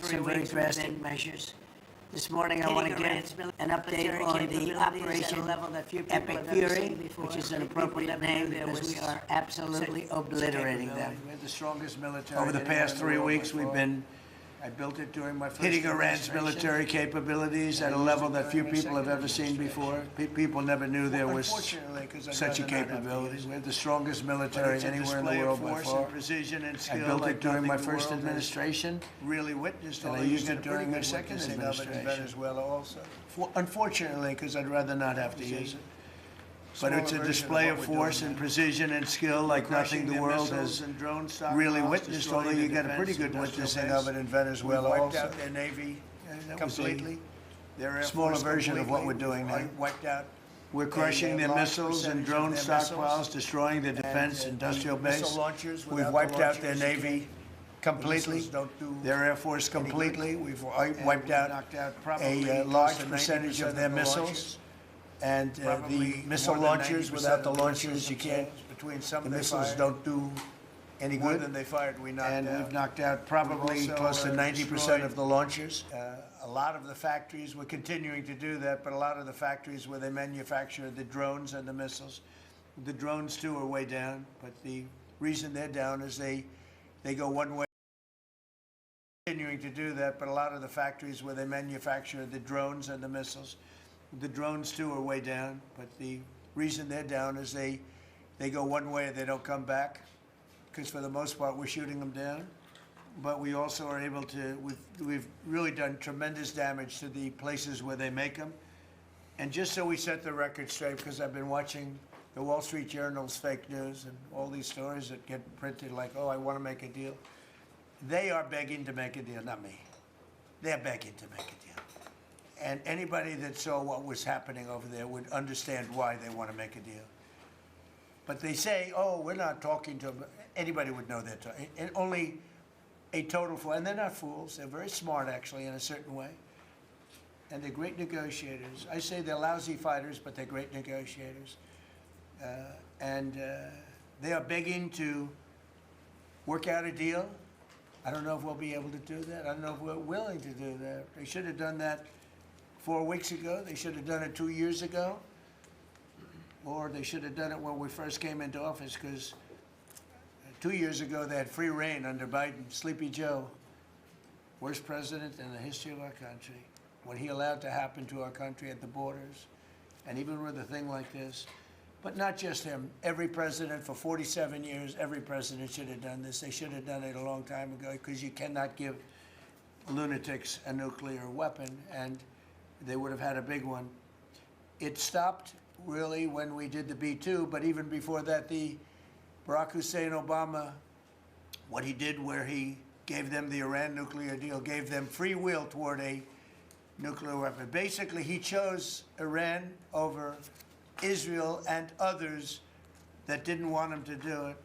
some very drastic measures. This morning, I want to give an update on the Operation Epic Fury, which is an appropriate name because we are absolutely obliterating them. We have the strongest military. Over the past 3 weeks, we've been I built it during my first hitting Iran's military capabilities at a level that few people have ever seen before. People never knew there was such a capability. We have the strongest military anywhere in the world by far. I built it during my first administration. Really witnessed, and I used it during my second administration. In Venezuela also. Unfortunately, because I'd rather not have to use it. But it's a display of force and precision and skill like nothing the world has really witnessed, although you got a pretty good witnessing of it in Venezuela also. Wiped out their Navy completely. Their smaller version of what we're doing now. Wiped out. We're crushing their missiles and drone stockpiles, destroying their defense industrial base. We've wiped out their Navy completely, their Air Force completely. We've wiped out a large percentage of their missiles. And the missile launchers, without the launchers, you can't. The missiles don't do any good. Than they fired, we knocked and out. we've knocked out probably close to 90% of the launchers. A lot of the factories, we're continuing to do that, but a lot of the factories where they manufacture the drones and the missiles, the drones too are way down. But the reason they're down is they go one way. Continuing to do that, but a lot of the factories where they manufacture the drones and the missiles, the drones too are way down, but the reason they're down is they go one way and they don't come back, because for the most part we're shooting them down. But we also are able to, we've really done tremendous damage to the places where they make them. And just so we set the record straight, because I've been watching the Wall Street Journal's fake news and all these stories that get printed like, oh, I want to make a deal. They are begging to make a deal, not me. They're begging to make a deal. And anybody that saw what was happening over there would understand why they want to make a deal. But they say, oh, we're not talking to them. Anybody would know that. And only a total fool. And they're not fools. They're very smart, actually, in a certain way. And they're great negotiators. I say they're lousy fighters, but they're great negotiators. They are begging to work out a deal. I don't know if we'll be able to do that. I don't know if we're willing to do that. They should have done that 4 weeks ago. They should have done it 2 years ago. Or they should have done it when we first came into office, because 2 years ago they had free reign under Biden. Sleepy Joe, worst president in the history of our country. What he allowed to happen to our country at the borders, and even with a thing like this. But not just him. Every president for 47 years, every president should have done this. They should have done it a long time ago, because you cannot give lunatics a nuclear weapon, and they would have had a big one. It stopped really when we did the B-2, but even before that, the Barack Hussein Obama, what he did where he gave them the Iran nuclear deal, gave them free will toward a nuclear weapon. Basically, he chose Iran over Israel and others that didn't want him to do it.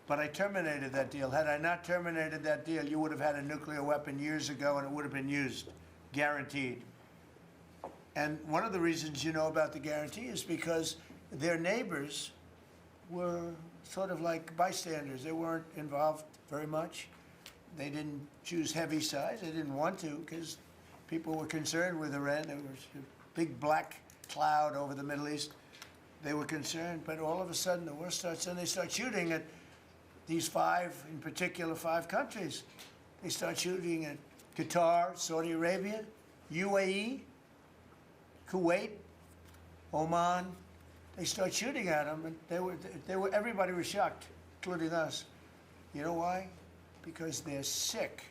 But I terminated that deal. Had I not terminated that deal, you would have had a nuclear weapon years ago, and it would have been used, guaranteed. And one of the reasons you know about the guarantee is because their neighbors were sort of like bystanders. They weren't involved very much. They didn't choose heavy sides. They didn't want to, because people were concerned with Iran. There was a big black cloud over the Middle East. They were concerned, but all of a sudden the war starts, and they start shooting at these five, in particular, 5 countries. They start shooting at Qatar, Saudi Arabia, UAE, Kuwait, Oman. They start shooting at them, and everybody was shocked, including us. You know why? Because they're sick,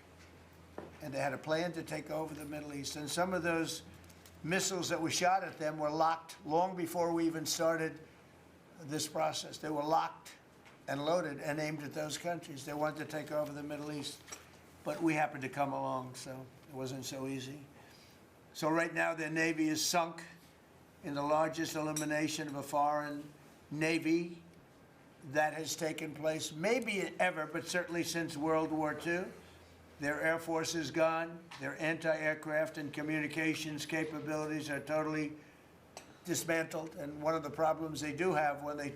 and they had a plan to take over the Middle East. And some of those missiles that were shot at them were locked long before we even started this process. They were locked and loaded and aimed at those countries. They wanted to take over the Middle East, but we happened to come along, so it wasn't so easy. So right now their Navy is sunk in the largest elimination of a foreign Navy that has taken place, maybe ever, but certainly since World War II. Their Air Force is gone. Their anti-aircraft and communications capabilities are totally dismantled. And one of the problems they do have when they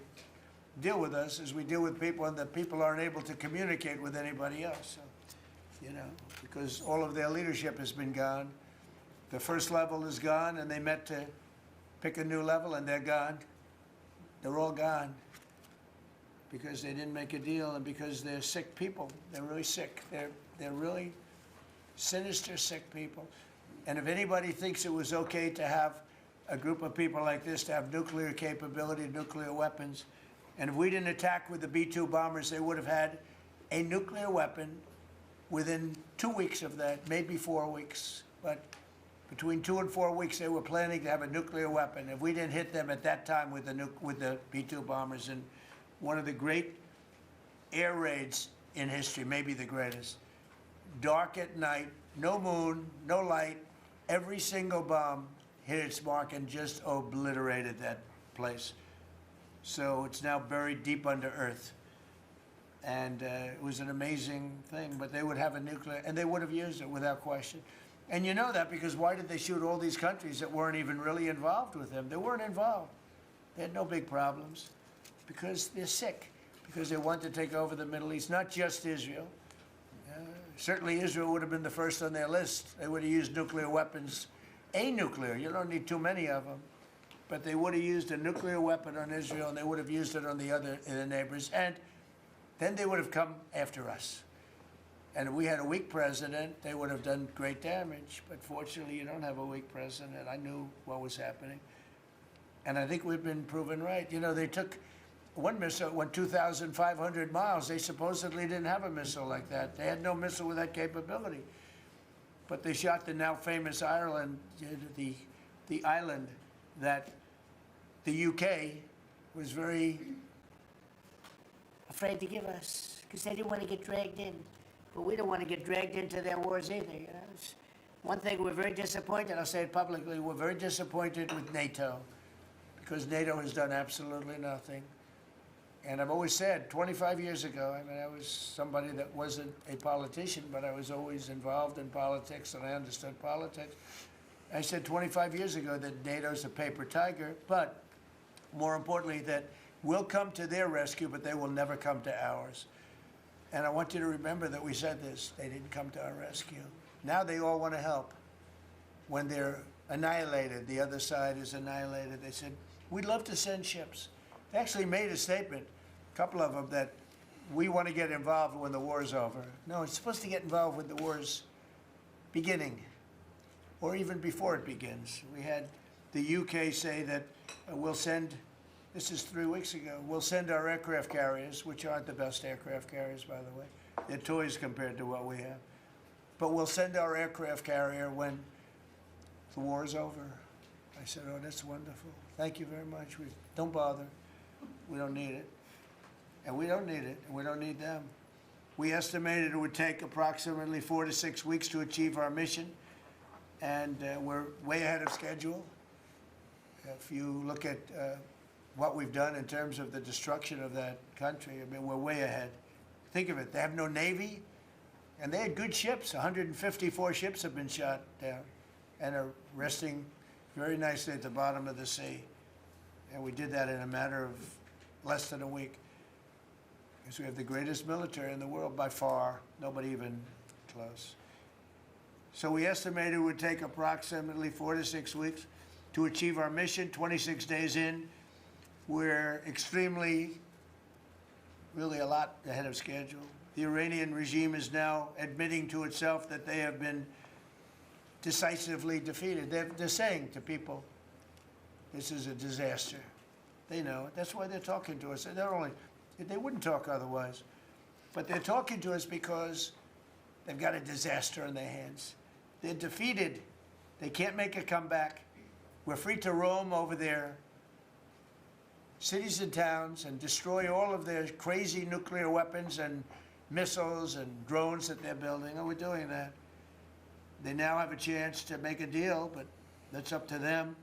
deal with us is we deal with people, and the people aren't able to communicate with anybody else. So because all of their leadership has been gone. The first level is gone, and they met to pick a new level, and they're gone. They're all gone because they didn't make a deal and because they're sick people. They're really sick. They're really sinister, sick people. And if anybody thinks it was okay to have a group of people like this to have nuclear capability, nuclear weapons, and if we didn't attack with the B-2 bombers, they would have had a nuclear weapon within 2 weeks of that, maybe 4 weeks. But between 2 and 4 weeks, they were planning to have a nuclear weapon. If we didn't hit them at that time with the B-2 bombers, and one of the great air raids in history, maybe the greatest, dark at night, no moon, no light, every single bomb hit its mark and just obliterated that place. So it's now buried deep under earth. And it was an amazing thing, but they would have a nuclear, and they would have used it without question. And you know that because why did they shoot all these countries that weren't even really involved with them? They weren't involved. They had no big problems because they're sick, because they want to take over the Middle East, not just Israel. Certainly Israel would have been the first on their list. They would have used nuclear weapons, a nuclear, you don't need too many of them, but they would have used a nuclear weapon on Israel, and they would have used it on the other neighbors, and then they would have come after us. And if we had a weak president, they would have done great damage. But fortunately, you don't have a weak president. I knew what was happening. And I think we've been proven right. They took one missile, went 2,500 miles. They supposedly didn't have a missile like that. They had no missile with that capability. But they shot the now famous Ireland, the island that the UK was very afraid to give us because they didn't want to get dragged in. But we don't want to get dragged into their wars either. It's one thing, we're very disappointed. I'll say it publicly. We're very disappointed with NATO because NATO has done absolutely nothing. And I've always said, 25 years ago, I was somebody that wasn't a politician, but I was always involved in politics and I understood politics. I said 25 years ago that NATO's a paper tiger, but more importantly, that we'll come to their rescue, but they will never come to ours. And I want you to remember that we said this. They didn't come to our rescue. Now they all want to help. When they're annihilated, the other side is annihilated, they said, we'd love to send ships. They actually made a statement, a couple of them, that we want to get involved when the war's over. No, it's supposed to get involved when the war's beginning, or even before it begins. We had the UK say that we'll send, this is 3 weeks ago, we'll send our aircraft carriers, which aren't the best aircraft carriers, by the way. They're toys compared to what we have. But we'll send our aircraft carrier when the war is over. I said, oh, that's wonderful. Thank you very much. Don't bother. We don't need it. And we don't need it, and we don't need them. We estimated it would take approximately 4 to 6 weeks to achieve our mission, and we're way ahead of schedule. If you look at what we've done in terms of the destruction of that country, I mean, we're way ahead. Think of it, they have no Navy, and they had good ships. 154 ships have been shot down and are resting very nicely at the bottom of the sea. And we did that in a matter of less than a week. Because we have the greatest military in the world by far, nobody even close. So we estimated it would take approximately 4 to 6 weeks to achieve our mission. 26 days in, we're extremely, really a lot ahead of schedule. The Iranian regime is now admitting to itself that they have been decisively defeated. They're saying to people, this is a disaster. They know it. That's why they're talking to us. They wouldn't talk otherwise. But they're talking to us because they've got a disaster in their hands. They're defeated. They can't make a comeback. We're free to roam over their cities and towns and destroy all of their crazy nuclear weapons and missiles and drones that they're building. And we're doing that. They now have a chance to make a deal, but that's up to them.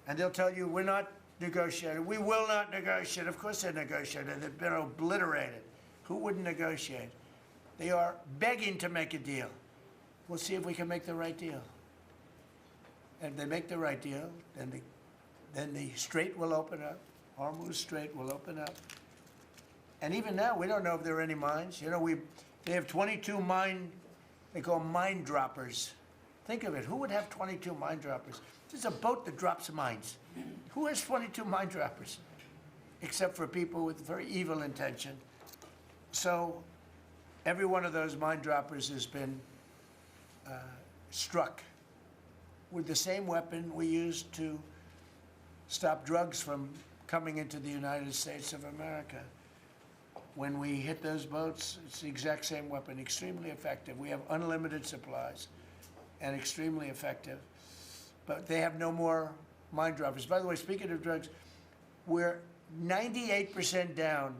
And they'll tell you, we're not negotiating. We will not negotiate. Of course they're negotiating. They've been obliterated. Who wouldn't negotiate? They are begging to make a deal. We'll see if we can make the right deal. And if they make the right deal, then the strait will open up. Hormuz Strait will open up. And even now, we don't know if there are any mines. You know, they have 22 mine they call mine droppers. Think of it, who would have 22 mine droppers? There's a boat that drops mines. Who has 22 mine droppers? Except for people with very evil intention. So every one of those mine droppers has been struck with the same weapon we used to stop drugs from coming into the United States of America. When we hit those boats, it's the exact same weapon, extremely effective. We have unlimited supplies and extremely effective. But they have no more mine droppers. By the way, speaking of drugs, we're 98% down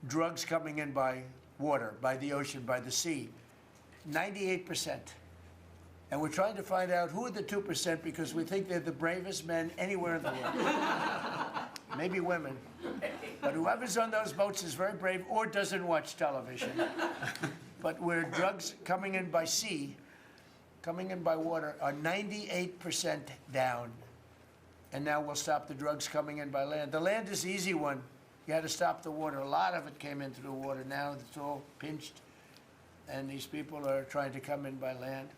drugs coming in by water, by the ocean, by the sea. 98%. And we're trying to find out who are the 2% because we think they're the bravest men anywhere in the world. Maybe women. But whoever's on those boats is very brave or doesn't watch television. But where drugs coming in by sea, coming in by water, are 98% down. And now we'll stop the drugs coming in by land. The land is the easy one. You had to stop the water. A lot of it came in through the water. Now it's all pinched. And these people are trying to come in by land.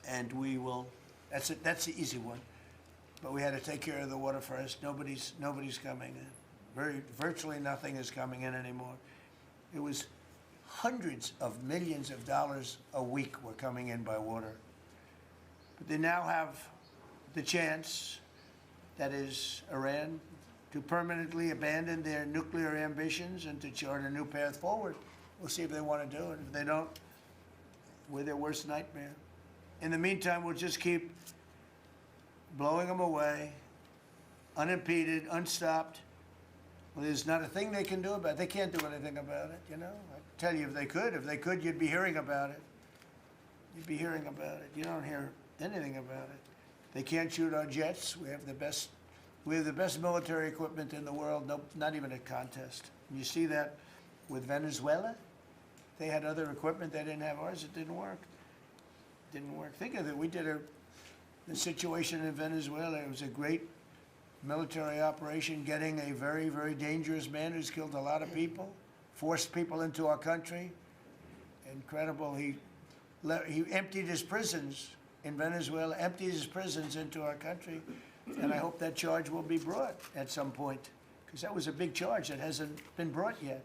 And we will, that's it, that's the easy one. But we had to take care of the water first. Nobody's coming in. Virtually nothing is coming in anymore. It was hundreds of millions of dollars a week were coming in by water. But they now have the chance, that is Iran, to permanently abandon their nuclear ambitions and to chart a new path forward. We'll see if they want to do it. If they don't, we're their worst nightmare. In the meantime, we'll just keep blowing them away, unimpeded, unstopped. Well, there's not a thing they can do about it. They can't do anything about it, you know? I tell you, if they could, you'd be hearing about it. You'd be hearing about it. You don't hear anything about it. They can't shoot our jets. We have the best military equipment in the world, no, not even a contest. And you see that with Venezuela. They had other equipment, they didn't have ours, it didn't work. Didn't work. Think of it, we did the situation in Venezuela. It was a great military operation, getting a very, very dangerous man who's killed a lot of people, forced people into our country. Incredible. He emptied his prisons in Venezuela, emptied his prisons into our country, and I hope that charge will be brought at some point, because that was a big charge that hasn't been brought yet.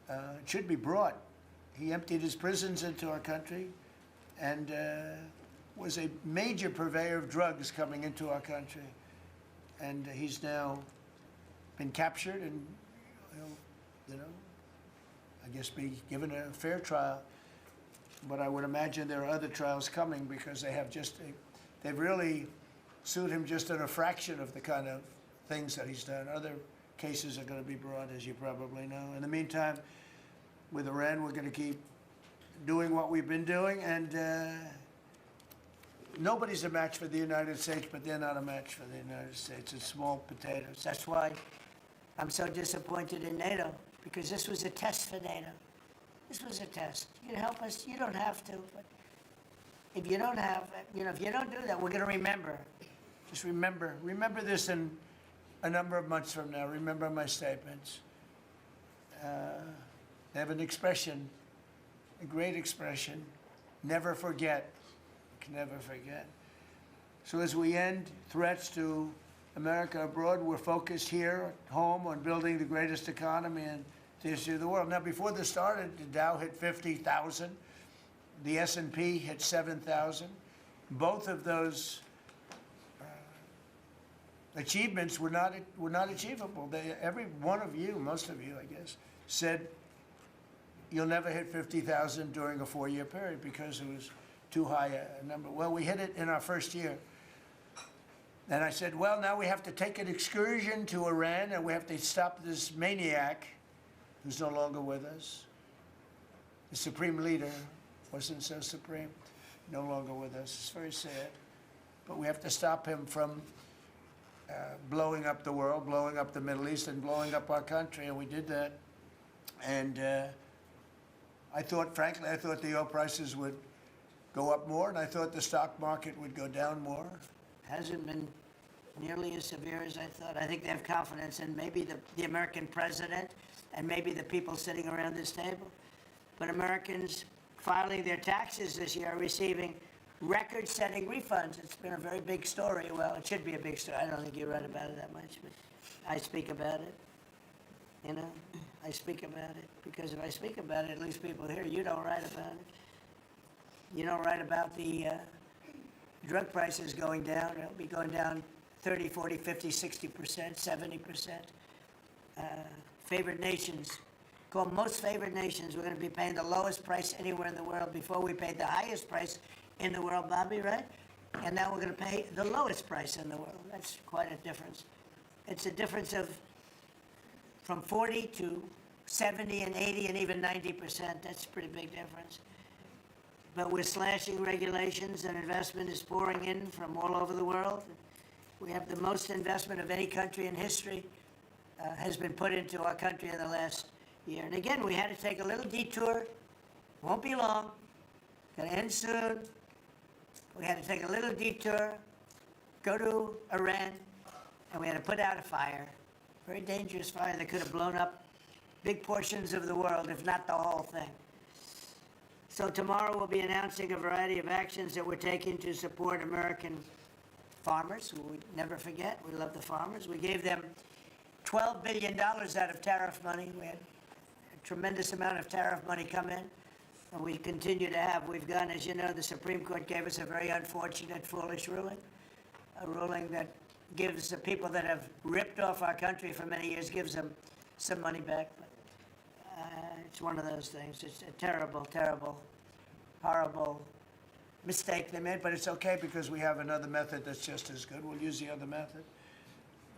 It should be brought. He emptied his prisons into our country and was a major purveyor of drugs coming into our country. And he's now been captured and, you know, I guess be given a fair trial. But I would imagine there are other trials coming because they have they've really sued him just in a fraction of the kind of things that he's done. Other cases are going to be brought, as you probably know. In the meantime, with Iran, we're going to keep doing what we've been doing, and nobody's a match for the United States, but they're not a match for the United States. It's small potatoes. That's why I'm so disappointed in NATO, because this was a test for NATO. This was a test. You can help us. You don't have to, but if you don't have, if you don't do that, we're going to remember. Just remember this in a number of months from now. Remember my statements. They have an expression, a great expression, never forget. Never forget. So as we end threats to America abroad, we're focused here at home on building the greatest economy in the history of the world. Now, before this started, the Dow hit 50,000. The S&P hit 7,000. Both of those achievements were not achievable. Every one of you, most of you, I guess, said you'll never hit 50,000 during a 4-year period because it was too high a number. Well, we hit it in our first year. And I said, well, now we have to take an excursion to Iran and we have to stop this maniac who's no longer with us. The supreme leader wasn't so supreme, no longer with us. It's very sad. But we have to stop him from blowing up the world, blowing up the Middle East, and blowing up our country, and we did that. And frankly, I thought the oil prices would go up more, and I thought the stock market would go down more. Hasn't been nearly as severe as I thought. I think they have confidence in maybe the American president and maybe the people sitting around this table. But Americans filing their taxes this year are receiving record-setting refunds. It's been a very big story. Well, it should be a big story. I don't think you write about it that much, but I speak about it. You know, I speak about it because if I speak about it, at least people hear. You don't write about it. You don't write about the drug prices going down. It'll be going down 30, 40, 50, 60%, 70%. Favored nations, called most favored nations, we're going to be paying the lowest price anywhere in the world. Before we paid the highest price in the world, Bobby, right? And now we're going to pay the lowest price in the world. That's quite a difference. It's a difference of from 40 to 70 and 80 and even 90%. That's a pretty big difference. But we're slashing regulations and investment is pouring in from all over the world. We have the most investment of any country in history has been put into our country in the last year. And again, we had to take a little detour. Won't be long. Gonna end soon. We had to take a little detour, go to Iran, and we had to put out a fire. Very dangerous fire that could have blown up big portions of the world, if not the whole thing. So tomorrow we'll be announcing a variety of actions that we're taking to support American farmers, who we never forget. We love the farmers. We gave them $12 billion out of tariff money. We had a tremendous amount of tariff money come in, and we continue to have. We've gone, as you know, the Supreme Court gave us a very unfortunate, foolish ruling, a ruling that gives the people that have ripped off our country for many years, gives them some money back. But, it's one of those things. It's a terrible, terrible, horrible mistake they made, but it's okay because we have another method that's just as good. We'll use the other method.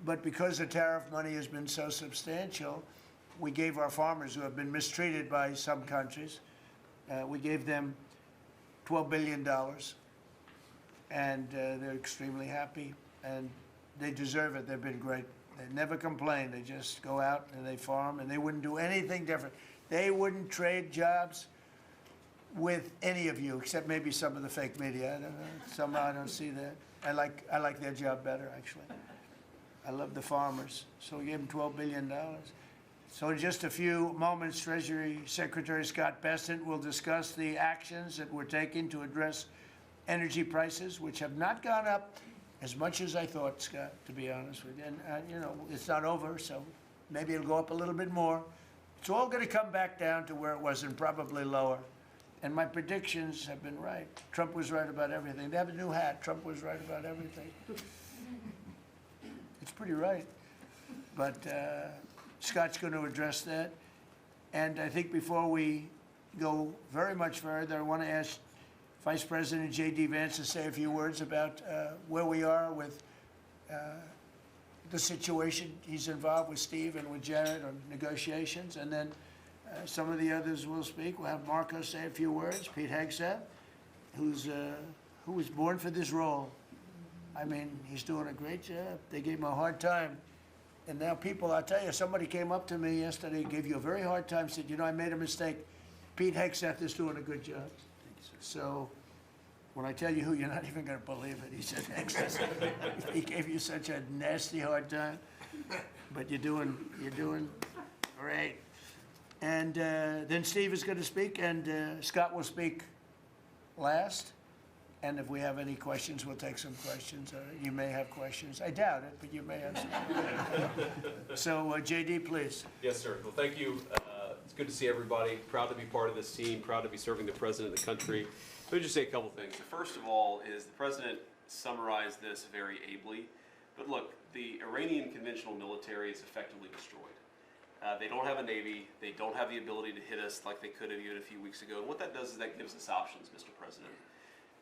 But because the tariff money has been so substantial, we gave our farmers who have been mistreated by some countries, we gave them $12 billion, and they're extremely happy, and they deserve it. They've been great. They never complain. They just go out and they farm, and they wouldn't do anything different. They wouldn't trade jobs with any of you, except maybe some of the fake media. I don't know. Somehow I don't see that. I like their job better, actually. I love the farmers. So we gave them $12 billion. So in just a few moments, Treasury Secretary Scott Bessent will discuss the actions that we're taking to address energy prices, which have not gone up as much as I thought, Scott, to be honest with you. And you know, it's not over, so maybe it'll go up a little bit more. It's all going to come back down to where it was and probably lower. And my predictions have been right. Trump was right about everything. They have a new hat. Trump was right about everything. It's pretty right. But Scott's going to address that. And I think before we go very much further, I want to ask Vice President J.D. Vance to say a few words about where we are with the situation. He's involved with Steve and with Jared on negotiations. And then some of the others will speak. We'll have Marco say a few words. Pete Hegseth, who was born for this role. I mean, he's doing a great job. They gave him a hard time. And now people, I'll tell you, somebody came up to me yesterday, gave you a very hard time, said, you know, I made a mistake. Pete Hegseth is doing a good job. So when I tell you who, you're not even going to believe it. He said Hegseth. He gave you such a nasty hard time. But you're doing great. And then Steve is going to speak, and Scott will speak last. And if we have any questions, we'll take some questions. You may have questions. I doubt it, but you may have some. So, JD, please. Yes, sir. Well, thank you. It's good to see everybody. Proud to be part of this team. Proud to be serving the president of the country. Let me just say a couple things. The first of all is the president summarized this very ably. But look, the Iranian conventional military is effectively destroyed. They don't have a navy. They don't have the ability to hit us like they could have even a few weeks ago. And what that does is that gives us options, Mr. President.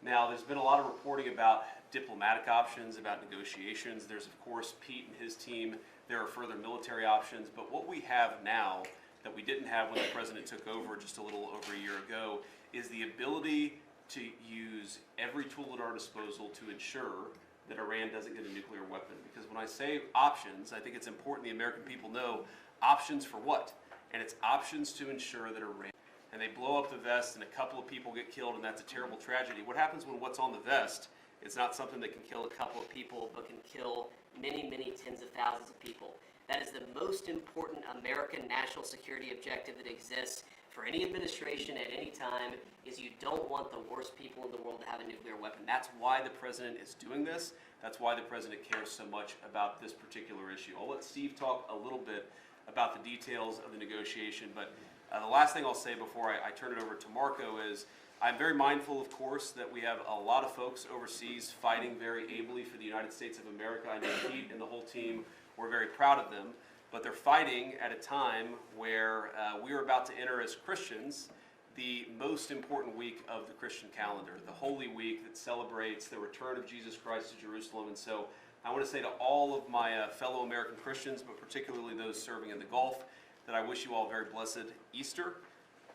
Now, there's been a lot of reporting about diplomatic options, about negotiations. There's, of course, Pete and his team. There are further military options. But what we have now that we didn't have when the president took over just a little over a year ago is the ability to use every tool at our disposal to ensure that Iran doesn't get a nuclear weapon. Because when I say options, I think it's important the American people know options for what? And it's options to ensure that Iran, and they blow up the vest and a couple of people get killed, and that's a terrible tragedy. What happens when what's on the vest is not something that can kill a couple of people, but can kill many, many tens of thousands of people? That is the most important American national security objective that exists for any administration at any time is you don't want the worst people in the world to have a nuclear weapon. That's why the president is doing this. That's why the president cares so much about this particular issue. I'll let Steve talk a little bit about the details of the negotiation, but the last thing I'll say before I turn it over to Marco is I'm very mindful, of course, that we have a lot of folks overseas fighting very ably for the United States of America. I know Pete and the whole team, we're very proud of them, but they're fighting at a time where we are about to enter as Christians the most important week of the Christian calendar, the Holy Week that celebrates the return of Jesus Christ to Jerusalem. And so I want to say to all of my fellow American Christians, but particularly those serving in the Gulf, that I wish you all a very blessed Easter,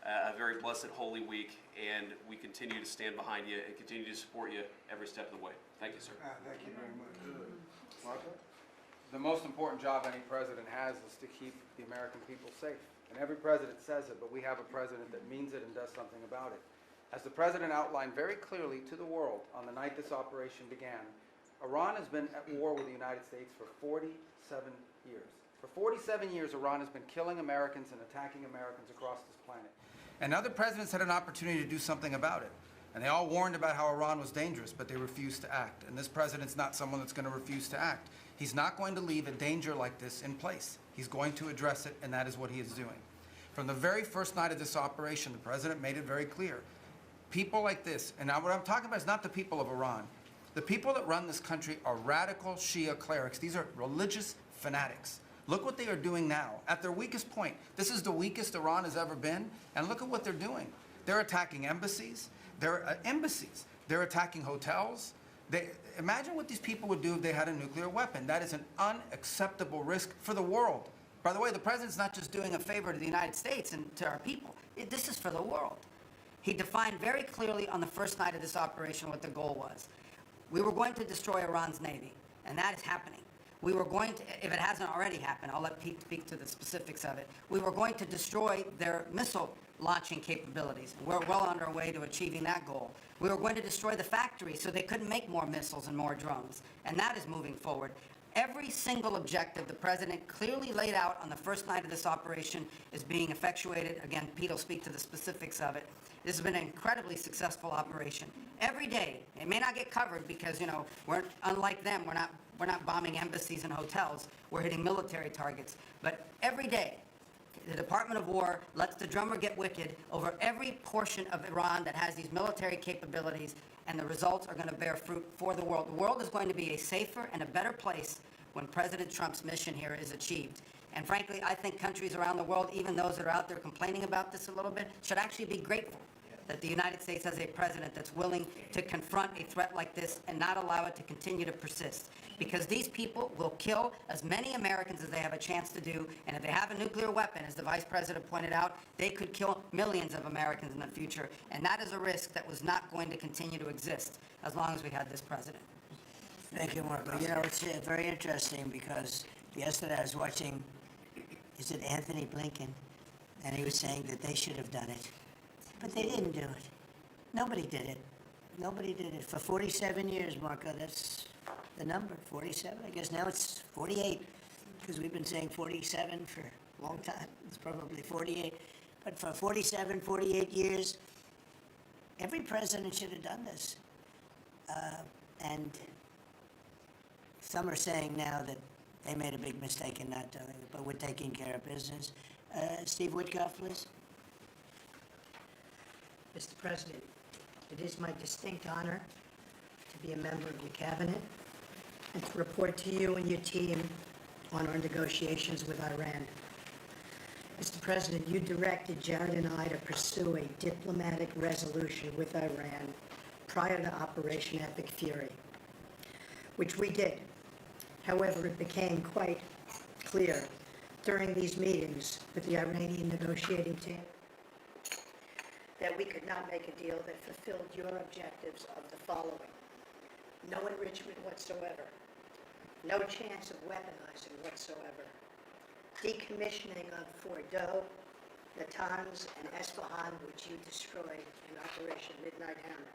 a very blessed Holy Week, and we continue to stand behind you and continue to support you every step of the way. Thank you, sir. Thank you very much. Marco? The most important job any president has is to keep the American people safe. And every president says it, but we have a president that means it and does something about it. As the president outlined very clearly to the world on the night this operation began, Iran has been at war with the United States for 47 years. For 47 years, Iran has been killing Americans and attacking Americans across this planet. And other presidents had an opportunity to do something about it. And they all warned about how Iran was dangerous, but they refused to act. And this president's not someone that's going to refuse to act. He's not going to leave a danger like this in place. He's going to address it, and that is what he is doing. From the very first night of this operation, the president made it very clear. People like this, and now what I'm talking about is not the people of Iran. The people that run this country are radical Shia clerics. These are religious fanatics. Look what they are doing now. At their weakest point, this is the weakest Iran has ever been, and look at what they're doing. They're attacking embassies. They're attacking hotels. Imagine what these people would do if they had a nuclear weapon. That is an unacceptable risk for the world. By the way, the president's not just doing a favor to the United States and to our people. This is for the world. He defined very clearly on the first night of this operation what the goal was. We were going to destroy Iran's Navy, and that is happening. We were going to, if it hasn't already happened, I'll let Pete speak to the specifics of it. We were going to destroy their missile launching capabilities. We're well on our way to achieving that goal. We were going to destroy the factory so they couldn't make more missiles and more drones, and that is moving forward. Every single objective the president clearly laid out on the first night of this operation is being effectuated. Again, Pete will speak to the specifics of it. This has been an incredibly successful operation. Every day, it may not get covered because, we're unlike them. We're not bombing embassies and hotels. We're hitting military targets. But every day, the Department of War lets the drummer get wicked over every portion of Iran that has these military capabilities, and the results are going to bear fruit for the world. The world is going to be a safer and a better place when President Trump's mission here is achieved. And frankly, I think countries around the world, even those that are out there complaining about this a little bit, should actually be grateful that the United States has a president that's willing to confront a threat like this and not allow it to continue to persist. Because these people will kill as many Americans as they have a chance to do, and if they have a nuclear weapon, as the Vice President pointed out, they could kill millions of Americans in the future. And that is a risk that was not going to continue to exist as long as we had this president. Thank you, Marco. It's very interesting because yesterday I was watching, is it Anthony Blinken? And he was saying that they should have done it. But they didn't do it. Nobody did it. Nobody did it. For 47 years, Marco, that's the number, 47. I guess now it's 48, because we've been saying 47 for a long time. It's probably 48. But for 47, 48 years, every president should have done this. And some are saying now that they made a big mistake in not doing it, but we're taking care of business. Steve Witkoff, please. Mr. President, it is my distinct honor to be a member of your cabinet and to report to you and your team on our negotiations with Iran. Mr. President, you directed Jared and I to pursue a diplomatic resolution with Iran prior to Operation Epic Fury, which we did. However, it became quite clear during these meetings with the Iranian negotiating team that we could not make a deal that fulfilled your objectives of the following: no enrichment whatsoever, no chance of weaponizing whatsoever, decommissioning of Fordo, Natanz, and Esfahan, which you destroyed in Operation Midnight Hammer,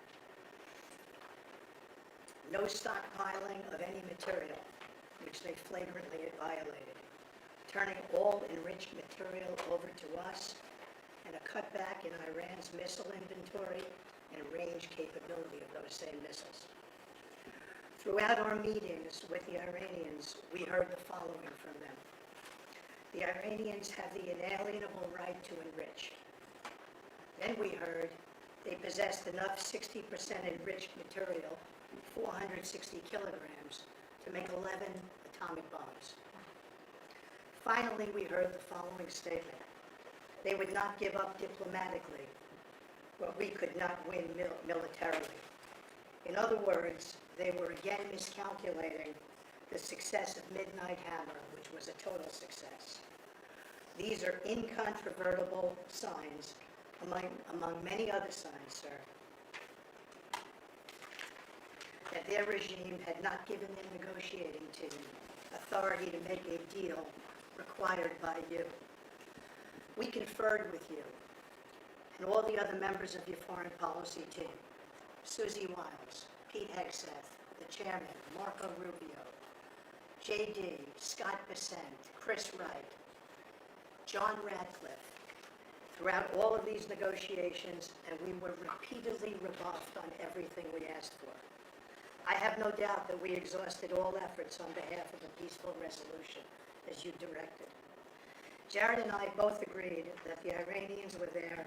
no stockpiling of any material, which they flagrantly violated, turning all enriched material over to us, and a cutback in Iran's missile inventory and range capability of those same missiles. Throughout our meetings with the Iranians, we heard the following from them. The Iranians have the inalienable right to enrich. Then we heard they possessed enough 60% enriched material, 460 kilograms, to make 11 atomic bombs. Finally, we heard the following statement. They would not give up diplomatically, but we could not win militarily. In other words, they were again miscalculating the success of Midnight Hammer, which was a total success. These are incontrovertible signs, among many other signs, sir, that their regime had not given their negotiating team authority to make a deal required by you. We conferred with you and all the other members of your foreign policy team, Susie Wiles, Pete Hegseth, the chairman, Marco Rubio, JD, Scott Bessent, Chris Wright, John Radcliffe, throughout all of these negotiations, and we were repeatedly rebuffed on everything we asked for. I have no doubt that we exhausted all efforts on behalf of a peaceful resolution, as you directed. Jared and I both agreed that the Iranians were there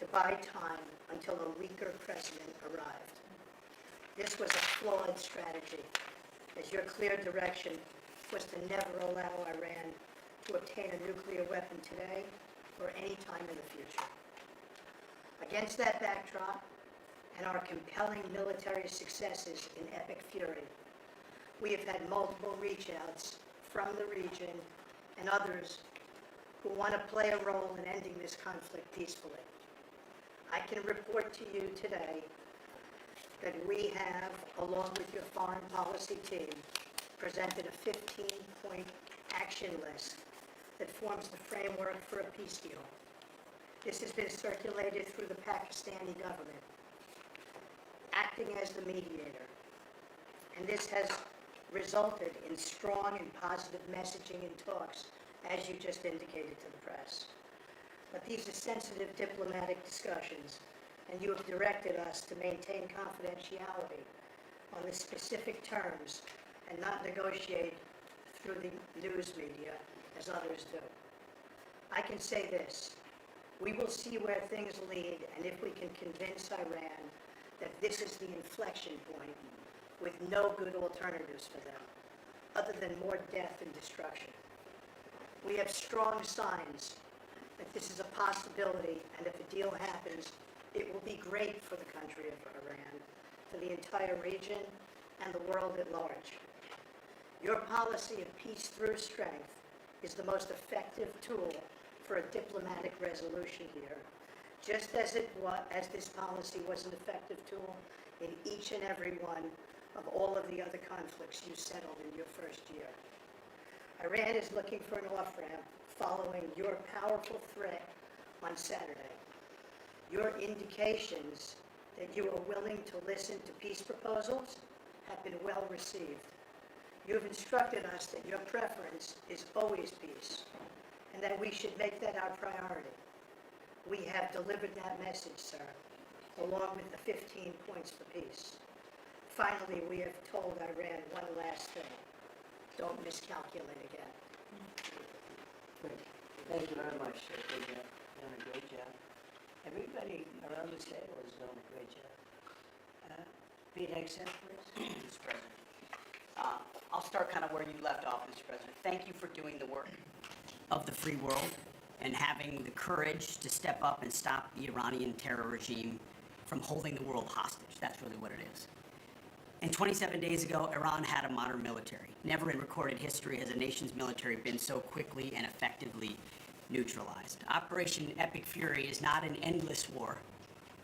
to buy time until a weaker president arrived. This was a flawed strategy, as your clear direction was to never allow Iran to obtain a nuclear weapon today or any time in the future. Against that backdrop, and our compelling military successes in epic fury, we have had multiple reach-outs from the region and others who want to play a role in ending this conflict peacefully. I can report to you today that we have, along with your foreign policy team, presented a 15-point action list that forms the framework for a peace deal. This has been circulated through the Pakistani government, acting as the mediator. And this has resulted in strong and positive messaging in talks, as you just indicated to the press. But these are sensitive diplomatic discussions, and you have directed us to maintain confidentiality on the specific terms and not negotiate through the news media as others do. I can say this, we will see where things lead, and if we can convince Iran that this is the inflection point with no good alternatives for them, other than more death and destruction. We have strong signs that this is a possibility, and if a deal happens, it will be great for the country of Iran, for the entire region, and the world at large. Your policy of peace through strength is the most effective tool for a diplomatic resolution here, just as this policy was an effective tool in each and every one of all of the other conflicts you settled in your first year. Iran is looking for an off-ramp following your powerful threat on Saturday. Your indications that you are willing to listen to peace proposals have been well received. You have instructed us that your preference is always peace, and that we should make that our priority. We have delivered that message, sir, along with the 15 points for peace. Finally, we have told Iran one last thing. Don't miscalculate again. Good. Thank you very much. You've done a great job. Everybody around this table has done a great job. Pete Hegseth, please. Mr. President. I'll start kind of where you left off, Mr. President. Thank you for doing the work of the free world and having the courage to step up and stop the Iranian terror regime from holding the world hostage. That's really what it is. And 27 days ago, Iran had a modern military. Never in recorded history has a nation's military been so quickly and effectively neutralized. Operation Epic Fury is not an endless war.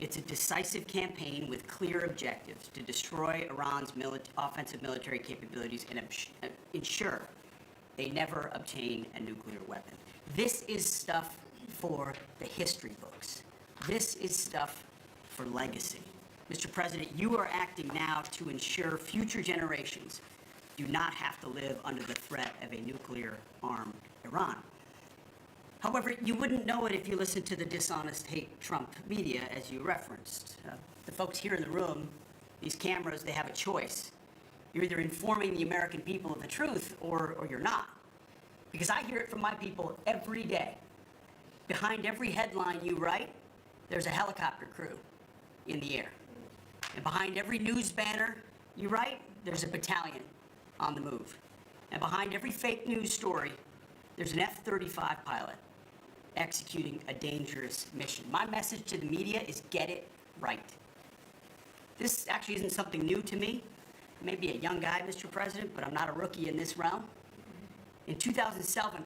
It's a decisive campaign with clear objectives to destroy Iran's offensive military capabilities and ensure they never obtain a nuclear weapon. This is stuff for the history books. This is stuff for legacy. Mr. President, you are acting now to ensure future generations do not have to live under the threat of a nuclear-armed Iran. However, you wouldn't know it if you listened to the dishonest hate Trump media, as you referenced. The folks here in the room, these cameras, they have a choice. You're either informing the American people of the truth or you're not. Because I hear it from my people every day. Behind every headline you write, there's a helicopter crew in the air. And behind every news banner you write, there's a battalion on the move. And behind every fake news story, there's an F-35 pilot executing a dangerous mission. My message to the media is get it right. This actually isn't something new to me. I may be a young guy, Mr. President, but I'm not a rookie in this realm. In 2007,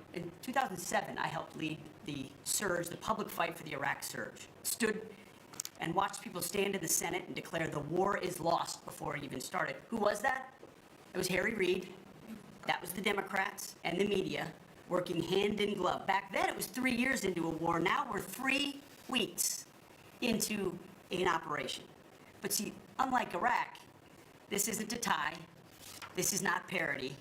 I helped lead the surge, the public fight for the Iraq surge. Stood and watched people stand in the Senate and declare the war is lost before it even started. Who was that? It was Harry Reid. That was the Democrats and the media working hand in glove. Back then, it was 3 years into a war. Now we're 3 weeks into an operation. But see, unlike Iraq, this isn't a tie. This is not parody.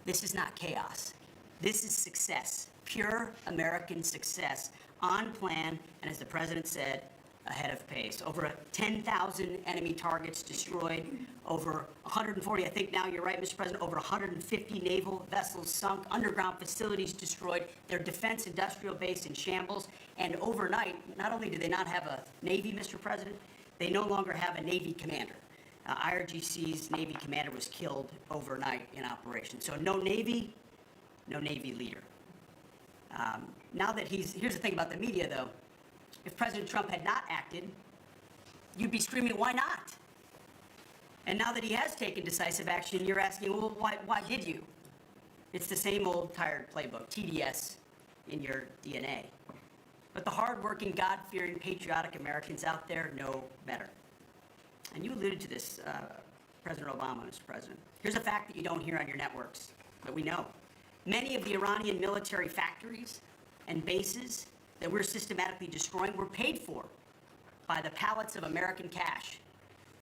This is not chaos. This is success, pure American success, on plan, and as the president said, ahead of pace. Over 10,000 enemy targets destroyed, over 140, I think now you're right, Mr. President, over 150 naval vessels sunk, underground facilities destroyed, their defense industrial base in shambles, and overnight, not only do they not have a Navy, Mr. President, they no longer have a Navy commander. IRGC's Navy commander was killed overnight in operation. So no Navy leader. Now that here's the thing about the media though, if President Trump had not acted, you'd be screaming, why not? And now that he has taken decisive action, you're asking, well, why did you? It's the same old tired playbook, TDS in your DNA. But the hardworking, God-fearing, patriotic Americans out there know better. And you alluded to this, President Obama, Mr. President. Here's a fact that you don't hear on your networks, that we know. Many of the Iranian military factories and bases that we're systematically destroying were paid for by the pallets of American cash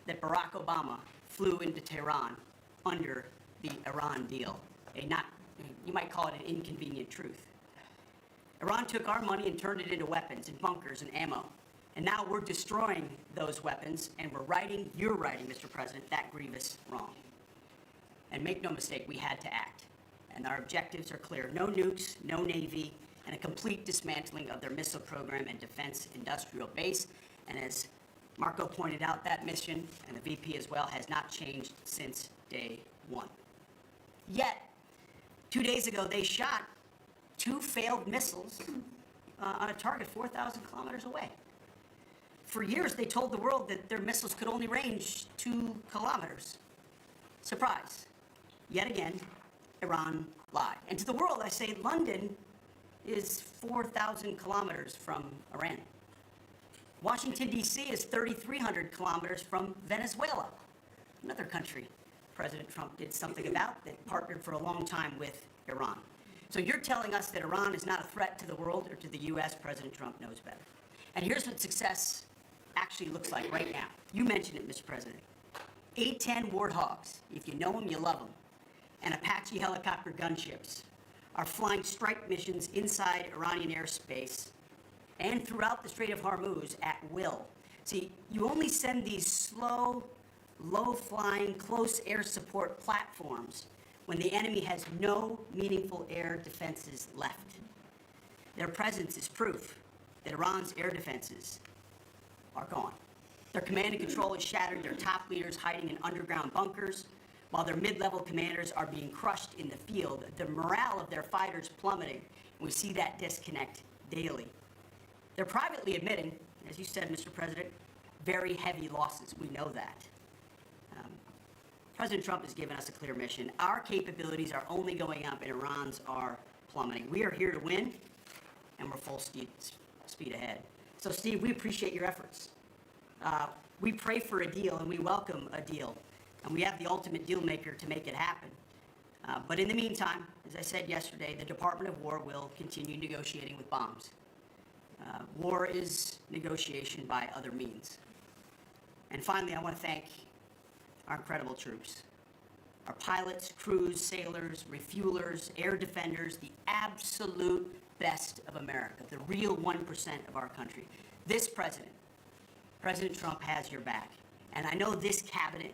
that Barack Obama flew into Tehran under the Iran deal. You might call it an inconvenient truth. Iran took our money and turned it into weapons and bunkers and ammo. And now we're destroying those weapons, and you're writing, Mr. President, that grievous wrong. And make no mistake, we had to act. And our objectives are clear. No nukes, no Navy, and a complete dismantling of their missile program and defense industrial base. And as Marco pointed out, that mission, and the VP as well, has not changed since day one. Yet, 2 days ago, they shot 2 failed missiles on a target 4,000 kilometers away. For years, they told the world that their missiles could only range 2 kilometers. Surprise. Yet again, Iran lied. And to the world, I say London is 4,000 kilometers from Iran. Washington, D.C. is 3,300 kilometers from Venezuela, another country President Trump did something about that partnered for a long time with Iran. So you're telling us that Iran is not a threat to the world or to the U.S. President Trump knows better. And here's what success actually looks like right now. You mentioned it, Mr. President. A-10 Warthogs, if you know them, you love them, and Apache helicopter gunships are flying strike missions inside Iranian airspace and throughout the Strait of Hormuz at will. See, you only send these slow, low-flying, close air support platforms when the enemy has no meaningful air defenses left. Their presence is proof that Iran's air defenses are gone. Their command and control is shattered, their top leaders hiding in underground bunkers, while their mid-level commanders are being crushed in the field. The morale of their fighters plummeting, and we see that disconnect daily. They're privately admitting, as you said, Mr. President, very heavy losses. We know that. President Trump has given us a clear mission. Our capabilities are only going up and Iran's are plummeting. We are here to win, and we're full speed ahead. So, Steve, we appreciate your efforts. We pray for a deal, and we welcome a deal. And we have the ultimate deal maker to make it happen. But in the meantime, as I said yesterday, the Department of War will continue negotiating with bombs. War is negotiation by other means. And finally, I want to thank our incredible troops. Our pilots, crews, sailors, refuelers, air defenders, the absolute best of America, the real 1% of our country. This president, President Trump, has your back. And I know this cabinet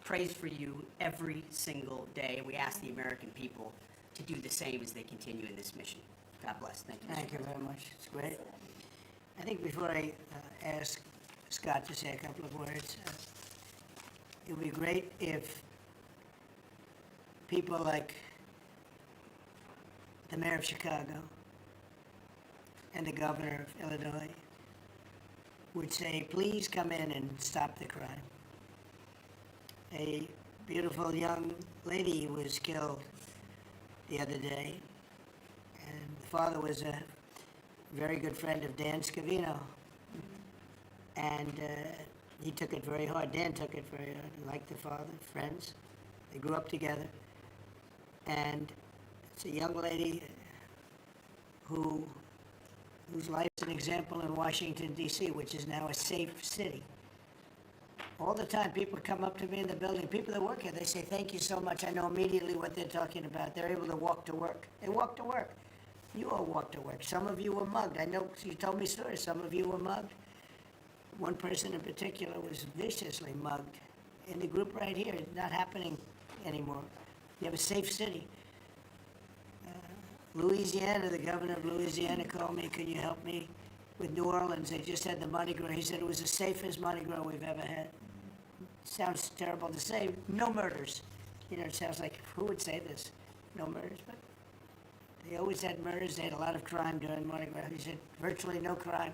prays for you every single day. We ask the American people to do the same as they continue in this mission. God bless. Thank you. Thank you very much. It's great. I think before I ask Scott to say a couple of words, it would be great if people like the mayor of Chicago and the governor of Illinois would say, please come in and stop the crime. A beautiful young lady was killed the other day, and the father was a very good friend of Dan Scavino, and he took it very hard. Dan took it very hard, like the father, friends. They grew up together, and it's a young lady whose life is an example in Washington, D.C., which is now a safe city. All the time, people come up to me in the building, people that work here, they say, thank you so much. I know immediately what they're talking about. They're able to walk to work. They walk to work. You all walk to work. Some of you were mugged. I know you told me stories. Some of you were mugged. One person in particular was viciously mugged. In the group right here, it's not happening anymore. You have a safe city. Louisiana, the governor of Louisiana called me, can you help me with New Orleans? They just had the Mardi Gras. He said it was the safest Mardi Gras we've ever had. Sounds terrible to say, no murders. You know, it sounds like, who would say this? No murders, but they always had murders. They had a lot of crime during Mardi Gras. He said virtually no crime.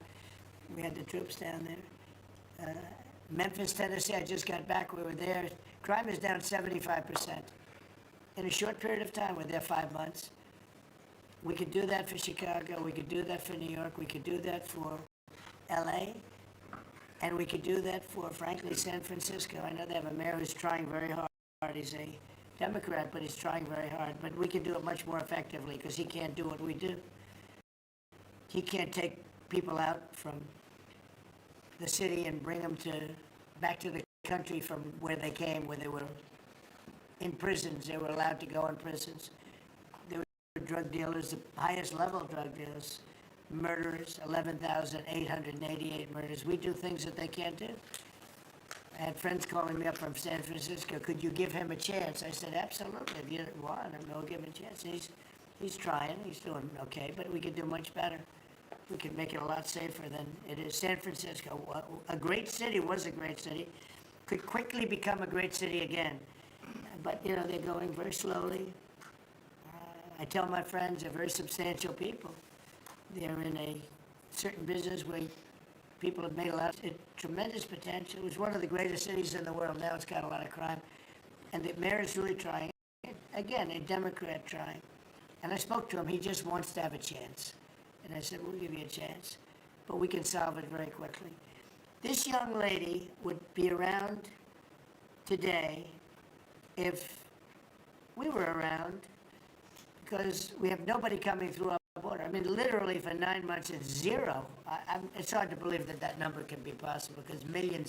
We had the troops down there. Memphis, Tennessee, I just got back. We were there. Crime is down 75%. In a short period of time, we're there 5 months. We could do that for Chicago. We could do that for New York. We could do that for LA. And we could do that for, frankly, San Francisco. I know they have a mayor who's trying very hard. He's a Democrat, but he's trying very hard. But we can do it much more effectively because he can't do what we do. He can't take people out from the city and bring them back to the country from where they came, where they were in prisons. They were allowed to go in prisons. They were drug dealers, the highest level drug dealers, murderers, 11,888 murders. We do things that they can't do. I had friends calling me up from San Francisco. Could you give him a chance? I said, absolutely. If you want him, we'll give him a chance. He's trying. He's doing okay, but we could do much better. We could make it a lot safer than it is. San Francisco, a great city, was a great city, could quickly become a great city again. But, you know, they're going very slowly. I tell my friends they're very substantial people. They're in a certain business where people have made a lot of tremendous potential. It was one of the greatest cities in the world. Now it's got a lot of crime. And the mayor is really trying. Again, a Democrat trying. And I spoke to him. He just wants to have a chance. And I said, we'll give you a chance. But we can solve it very quickly. This young lady would be around today if we were around, because we have nobody coming through our border. I mean, literally for 9 months, it's zero. It's hard to believe that that number can be possible, because millions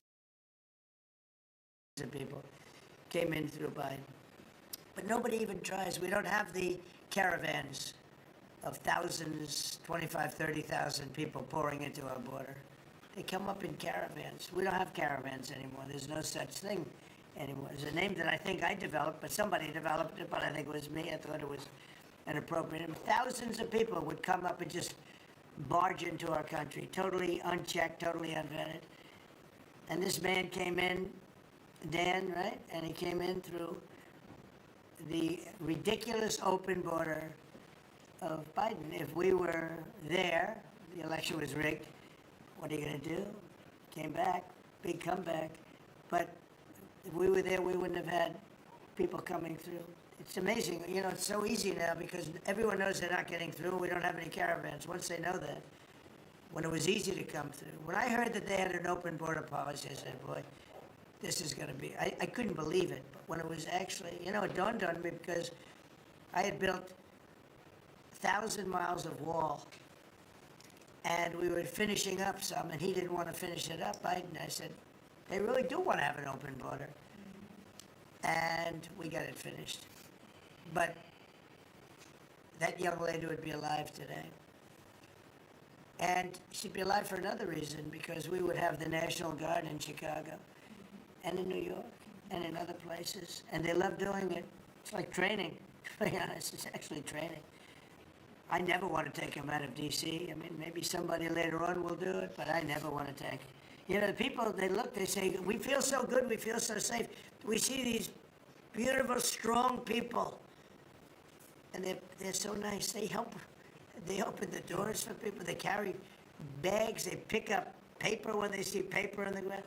of people came in through Biden. But nobody even tries. We don't have the caravans of thousands, 25, 30,000 people pouring into our border. They come up in caravans. We don't have caravans anymore. There's no such thing anymore. There's a name that I think I developed, but somebody developed it, but I think it was me. I thought it was inappropriate. And thousands of people would come up and just barge into our country, totally unchecked, totally unvetted. And this man came in, Dan, right? And he came in through the ridiculous open border of Biden. If we were there, the election was rigged, what are you going to do? Came back, big comeback. But if we were there, we wouldn't have had people coming through. It's amazing. You know, it's so easy now because everyone knows they're not getting through. We don't have any caravans. Once they know that, when it was easy to come through. When I heard that they had an open border policy, I said, boy, this is going to be, I couldn't believe it. But when it was actually, you know, it dawned on me because I had built 1,000 miles of wall, and we were finishing up some, and he didn't want to finish it up. I said, they really do want to have an open border. And we got it finished. But that young lady would be alive today. And she'd be alive for another reason, because we would have the National Guard in Chicago and in New York and in other places, and they love doing it. It's like training, to be honest, it's actually training. I never want to take them out of DC. I mean, maybe somebody later on will do it, but I never want to take. You know, the people, they look, they say, we feel so good, we feel so safe. We see these beautiful, strong people, and they're so nice. They help. They open the doors for people. They carry bags. They pick up paper when they see paper on the ground.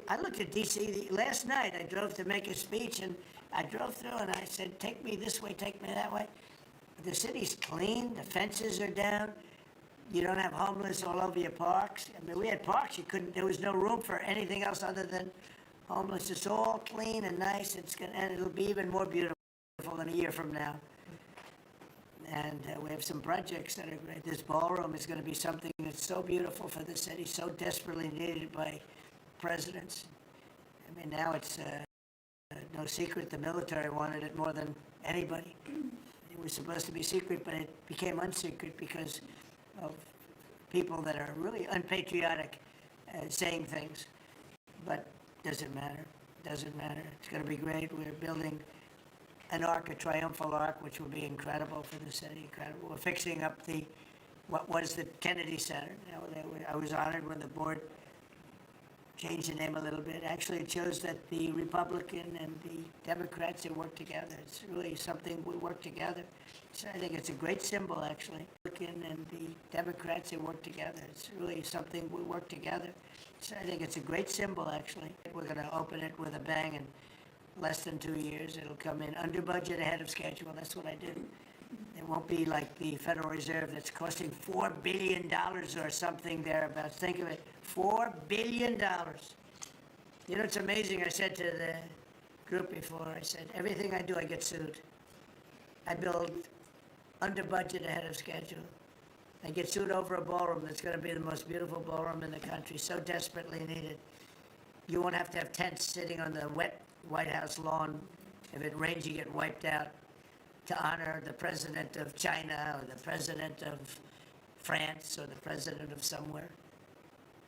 I looked at DC last night. I drove to make a speech, and I drove through, and I said, take me this way, take me that way. The city's clean. The fences are down. You don't have homeless all over your parks. I mean, we had parks. There was no room for anything else other than homeless. It's all clean and nice. And it'll be even more beautiful in a year from now. And we have some projects that are great. This ballroom is going to be something that's so beautiful for the city, so desperately needed by presidents. I mean, now it's no secret the military wanted it more than anybody. It was supposed to be secret, but it became unsecret because of people that are really unpatriotic saying things. But doesn't matter. Doesn't matter. It's going to be great. We're building an arc, a triumphal arc, which will be incredible for the city, incredible. We're fixing up what was the Kennedy Center. You know, I was honored when the board changed the name a little bit. Actually, it shows that the Republican and the Democrats, they work together. It's really something we work together. So I think it's a great symbol, actually. Republican and the Democrats, they work together. It's really something we work together. So I think it's a great symbol, actually. We're going to open it with a bang in less than 2 years. It'll come in under budget, ahead of schedule. That's what I did. It won't be like the Federal Reserve that's costing $4 billion or something thereabouts. Think of it, $4 billion. You know, it's amazing. I said to the group before, I said, everything I do, I get sued. I build under budget, ahead of schedule. I get sued over a ballroom that's going to be the most beautiful ballroom in the country, so desperately needed. You won't have to have tents sitting on the wet White House lawn. If it rains, you get wiped out, to honor the president of China or the president of France or the president of somewhere.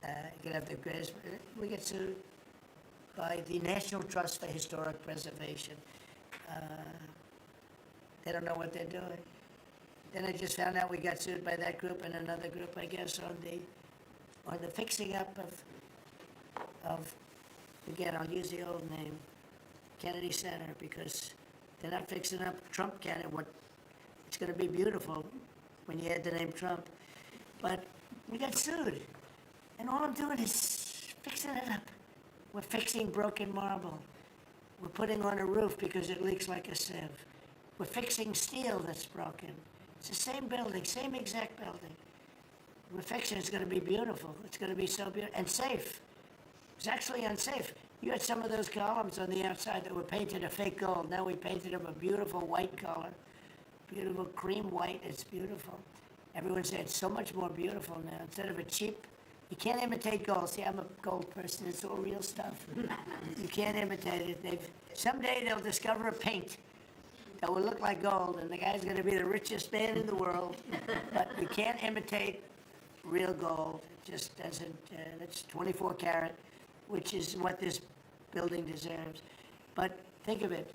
You can have the greatest. We get sued by the National Trust for Historic Preservation. They don't know what they're doing. Then I just found out we got sued by that group and another group, I guess, on the fixing up of again, I'll use the old name, Kennedy Center, because they're not fixing up Trump Kennedy. It's going to be beautiful when you add the name Trump. But we got sued. And all I'm doing is fixing it up. We're fixing broken marble. We're putting on a roof because it leaks like a sieve. We're fixing steel that's broken. It's the same building, same exact building. We're fixing, it's going to be beautiful. It's going to be so beautiful and safe. It's actually unsafe. You had some of those columns on the outside that were painted a fake gold. Now we painted them a beautiful white color, beautiful cream white. It's beautiful. Everyone said it's so much more beautiful now. Instead of a cheap, you can't imitate gold. See, I'm a gold person. It's all real stuff. You can't imitate it. Someday they'll discover a paint that will look like gold, and the guy's going to be the richest man in the world. But you can't imitate real gold. It just doesn't. That's 24 karat. Which is what this building deserves. But think of it.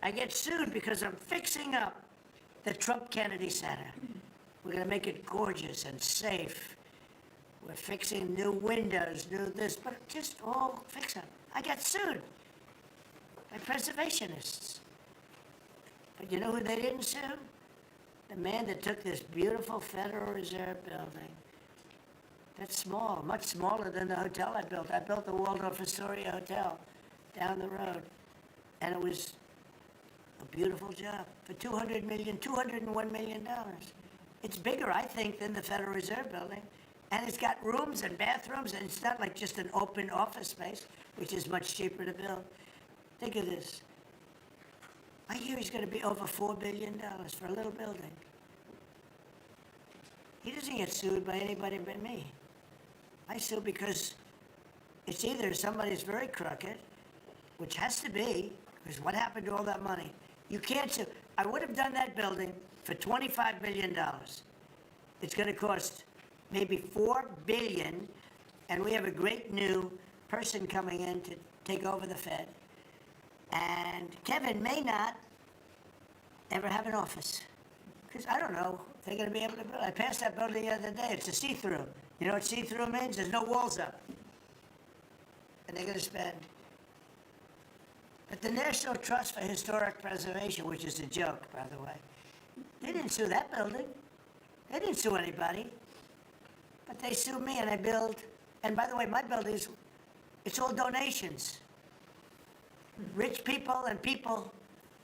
I get sued because I'm fixing up the Trump Kennedy Center. We're going to make it gorgeous and safe. We're fixing new windows, new this, but just all fix up. I got sued by preservationists. But you know who they didn't sue? The man that took this beautiful Federal Reserve building. That's small, much smaller than the hotel I built. I built the Waldorf Astoria Hotel down the road. And it was a beautiful job for $201 million. It's bigger, I think, than the Federal Reserve building. And it's got rooms and bathrooms, and it's not like just an open office space, which is much cheaper to build. Think of this. I hear he's going to be over $4 billion for a little building. He doesn't get sued by anybody but me. I sue because it's either somebody's very crooked, which has to be, because what happened to all that money? You can't sue. I would have done that building for $25 million. It's gonna cost maybe 4 billion, and we have a great new person coming in to take over the Fed. And Kevin may not ever have an office. Because I don't know if they're gonna be able to build. I passed that building the other day, it's a see-through. You know what see-through means? There's no walls up. And they're gonna spend. But the National Trust for Historic Preservation, which is a joke, by the way, they didn't sue that building. They didn't sue anybody. But they sued me and I build, and by the way, my buildings, it's all donations. Rich people and people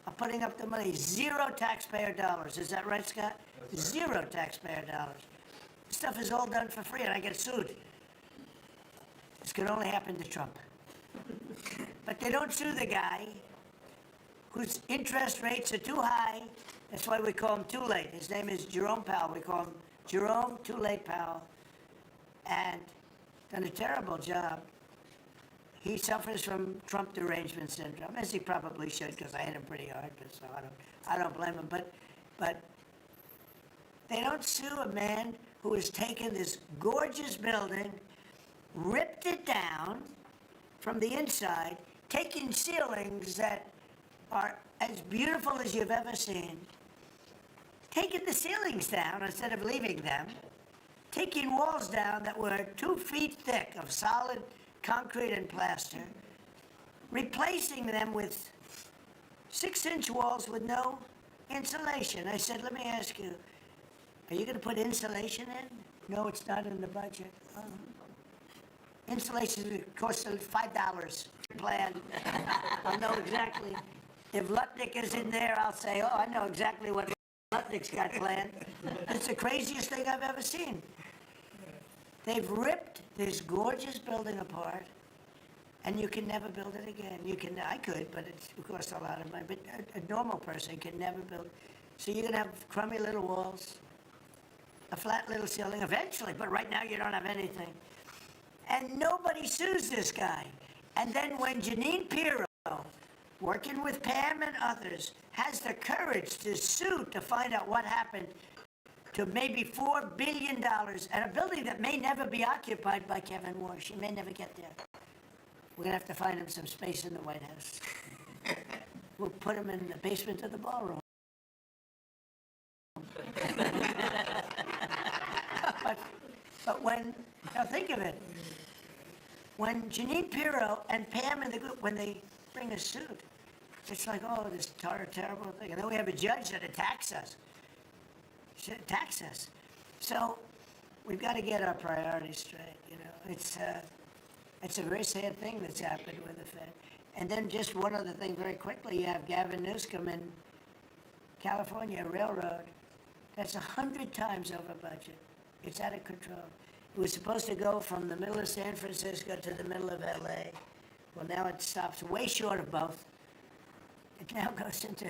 are putting up the money, 0 taxpayer dollars. Is that right, Scott? 0 taxpayer dollars. This stuff is all done for free and I get sued. This could only happen to Trump. But they don't sue the guy whose interest rates are too high. That's why we call him Too Late. His name is Jerome Powell. We call him Jerome Too Late Powell. And done a terrible job. He suffers from Trump derangement syndrome, as he probably should, because I hit him pretty hard, so I don't blame him. But they don't sue a man who has taken this gorgeous building, ripped it down from the inside, taking ceilings that are as beautiful as you've ever seen, taking the ceilings down instead of leaving them, taking walls down that were 2 feet thick of solid concrete and plaster, replacing them with 6-inch walls with no insulation. I said, let me ask you, are you gonna put insulation in? No, it's not in the budget. Oh. Insulation costs $5 plan. I'll know exactly. If Lutnick is in there, I'll say, oh, I know exactly what Lutnick's got planned. It's the craziest thing I've ever seen. They've ripped this gorgeous building apart, and you can never build it again. I could, but it costs a lot of money. But a normal person can never build. So you're gonna have crummy little walls, a flat little ceiling eventually, but right now you don't have anything. And nobody sues this guy. And then when Jeanine Pirro, working with Pam and others, has the courage to sue to find out what happened to maybe $4 billion and a building that may never be occupied by Kevin Warsh. He may never get there. We're gonna have to find him some space in the White House. We'll put him in the basement of the ballroom. But when, now think of it, when Jeanine Pirro and Pam and the group, when they bring a suit, it's like, oh, this terrible thing. And then we have a judge that attacks us. Tax us. So we've got to get our priorities straight, you know. It's a very sad thing that's happened with the Fed. And then just one other thing very quickly, you have Gavin Newsom in California Railroad. That's 100 times over budget. It's out of control. It was supposed to go from the middle of San Francisco to the middle of LA. Well, now it stops way short of both. It now goes into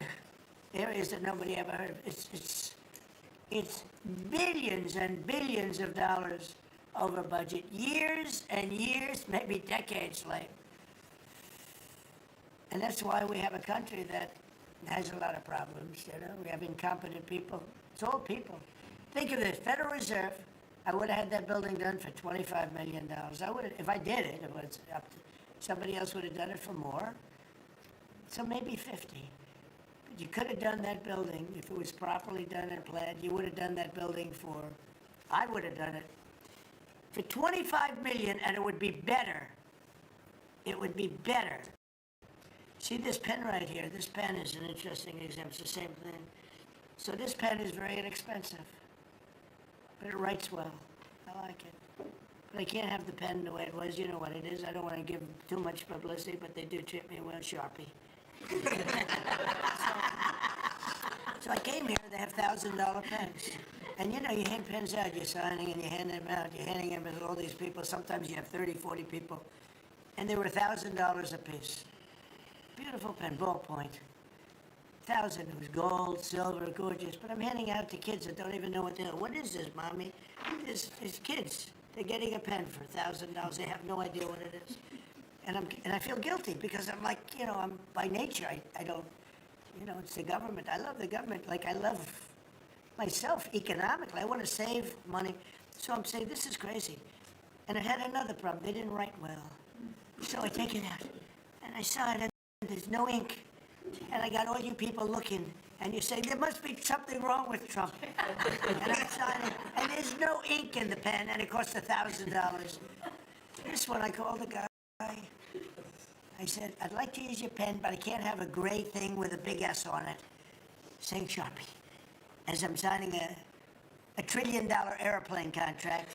areas that nobody ever heard of. It's billions and billions of dollars over budget, years and years, maybe decades late. And that's why we have a country that has a lot of problems, you know. We have incompetent people. It's all people. Think of the Federal Reserve. I would have had that building done for $25 million. I would have, if I did it, it was up to, somebody else would have done it for more. So maybe 50. You could have done that building, if it was properly done and planned, you would have done that building for, I would have done it, for $25 million, and it would be better. It would be better. See this pen right here? This pen is an interesting example. It's the same thing. So this pen is very inexpensive, but it writes well. I like it. But I can't have the pen the way it was. You know what it is. I don't want to give too much publicity, but they do treat me well, Sharpie. So I came here, they have $1,000 pens. And you know, you hand pens out, you're signing and you hand them out, you're handing them to all these people. Sometimes you have 30, 40 people. And they were $1,000 a piece. Beautiful pen, ballpoint. 1,000, it was gold, silver, gorgeous. But I'm handing out to kids that don't even know what they're, what is this, Mommy? It's kids. They're getting a pen for $1,000. They have no idea what it is. And I feel guilty because I'm like, you know, I'm by nature, I don't, you know, it's the government. I love the government like I love myself economically. I want to save money. So I'm saying, this is crazy. And it had another problem. They didn't write well. So I take it out, and I sign it, and there's no ink. And I got all you people looking, and you say, there must be something wrong with Trump. And I sign it, and there's no ink in the pen, and it costs $1,000. This one, I called the guy. I said, I'd like to use your pen, but I can't have a gray thing with a big S on it, saying Sharpie, as I'm signing a $1 trillion airplane contract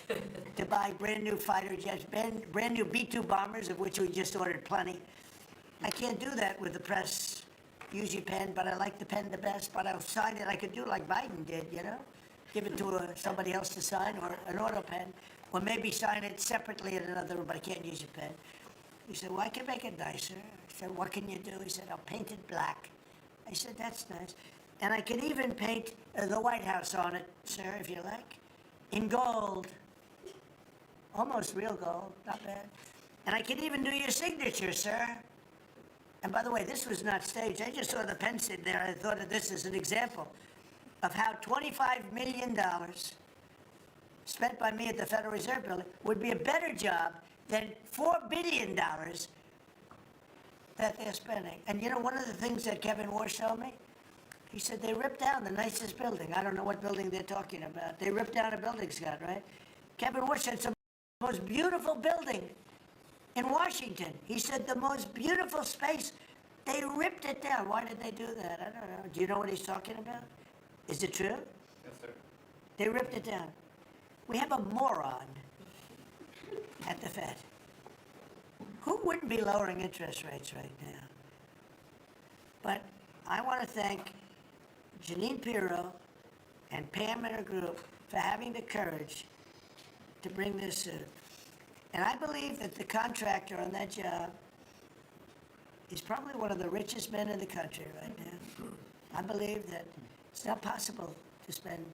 to buy brand new fighter jets, brand new B-2 bombers, of which we just ordered plenty. I can't do that with the press. Use your pen, but I like the pen the best, but I'll sign it. I could do like Biden did, you know? Give it to somebody else to sign, or an auto pen, or maybe sign it separately in another room, but I can't use your pen. He said, well, I can make it nicer. I said, what can you do? He said, I'll paint it black. I said, that's nice. And I can even paint the White House on it, sir, if you like, in gold. Almost real gold, not bad. And I can even do your signature, sir. And by the way, this was not staged. I just saw the pen sitting there, and I thought of this as an example of how $25 million spent by me at the Federal Reserve Building would be a better job than $4 billion that they're spending. And you know, one of the things that Kevin Warsh told me, he said they ripped down the nicest building. I don't know what building they're talking about. They ripped down a building, Scott, right? Kevin Warsh said it's the most beautiful building in Washington. He said the most beautiful space. They ripped it down. Why did they do that? I don't know. Do you know what he's talking about? Is it true? Yes, sir. They ripped it down. We have a moron at the Fed. Who wouldn't be lowering interest rates right now? But I want to thank Janine Pirro and Pam and her group for having the courage to bring this suit. And I believe that the contractor on that job is probably one of the richest men in the country right now. I believe that it's not possible to spend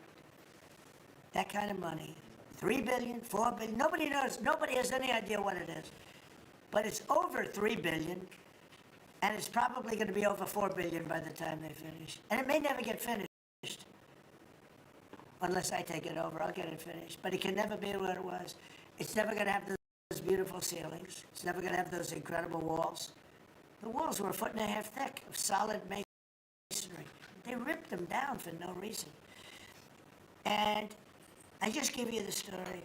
that kind of money. $3 billion, $4 billion, nobody knows, nobody has any idea what it is. But it's over $3 billion, and it's probably going to be over $4 billion by the time they finish. And it may never get finished. Unless I take it over, I'll get it finished. But it can never be what it was. It's never going to have those beautiful ceilings. It's never going to have those incredible walls. The walls were 1.5 feet thick of solid masonry. They ripped them down for no reason. And I just give you the story.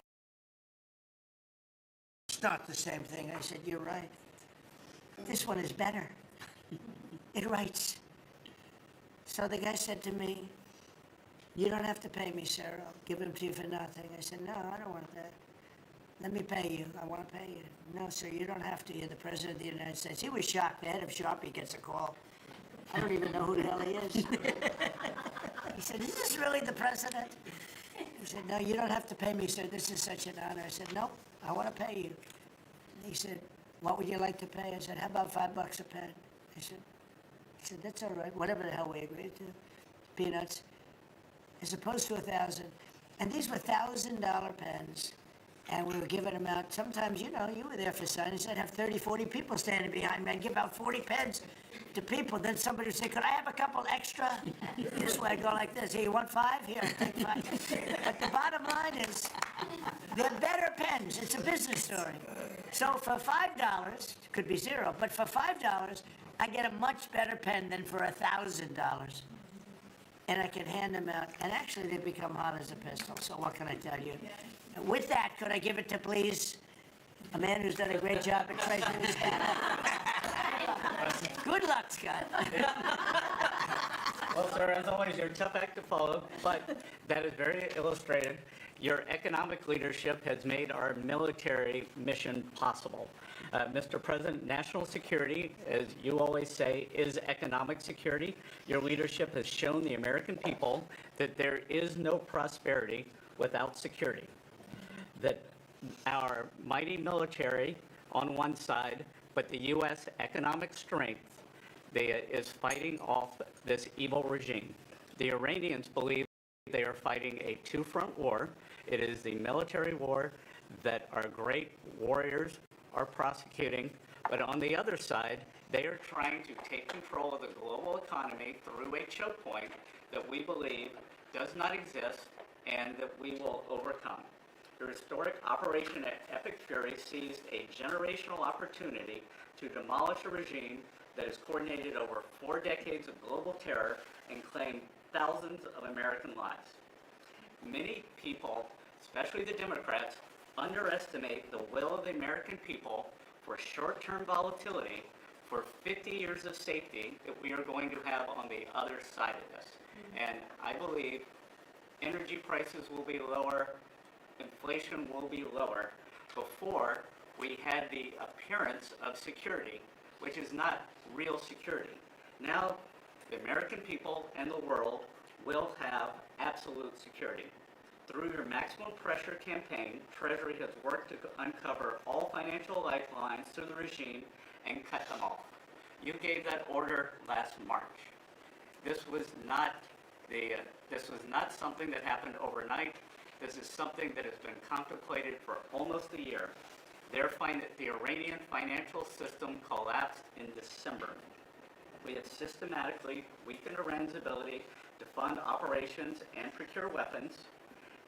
It's not the same thing. I said, you're right. This one is better. It writes. So the guy said to me, you don't have to pay me, sir. I'll give them to you for nothing. I said, no, I don't want that. Let me pay you. I want to pay you. No, sir, you don't have to. You're the President of the United States. He was shocked. The head of Sharpie gets a call. I don't even know who the hell he is. He said, is this really the President? He said, no, you don't have to pay me, sir. This is such an honor. I said, nope, I want to pay you. And he said, what would you like to pay? I said, how about $5 a pen? He said, that's all right, whatever the hell we agreed to. Peanuts. As opposed to 1,000. And these were $1,000 pens. And we were giving them out. Sometimes, you know, you were there for signings. I'd have 30, 40 people standing behind me. I'd give out 40 pens to people. Then somebody would say, could I have a couple extra? This way, I'd go like this. Here, you want 5? Here, take 5. But the bottom line is, they're better pens. It's a business story. So for $5, could be 0, but for $5, I get a much better pen than for $1,000. And I can hand them out. And actually, they become hot as a pistol. So what can I tell you? With that, could I give it to, please, a man who's done a great job at Treasury? Good luck, Scott. Well, sir, as always, you're a tough act to follow, but that is very illustrated. Your economic leadership has made our military mission possible. Mr. President, national security, as you always say, is economic security. Your leadership has shown the American people that there is no prosperity without security. That our mighty military on one side, but the U.S. economic strength is fighting off this evil regime. The Iranians believe they are fighting a two-front war. It is the military war that our great warriors are prosecuting, But on the other side, they are trying to take control of the global economy through a choke point that we believe does not exist and that we will overcome. The historic Operation Epic Fury seized a generational opportunity to demolish a regime that has coordinated over 4 decades of global terror and claimed thousands of American lives. Many people, especially the Democrats, underestimate the will of the American people for short-term volatility for 50 years of safety that we are going to have on the other side of this. And I believe energy prices will be lower, inflation will be lower before we had the appearance of security, which is not real security. Now, the American people and the world will have absolute security. Through your maximum pressure campaign, Treasury has worked to uncover all financial lifelines to the regime and cut them off. You gave that order last March. This was not something that happened overnight. This is something that has been contemplated for almost a year. The Iranian financial system collapsed in December. We have systematically weakened Iran's ability to fund operations and procure weapons,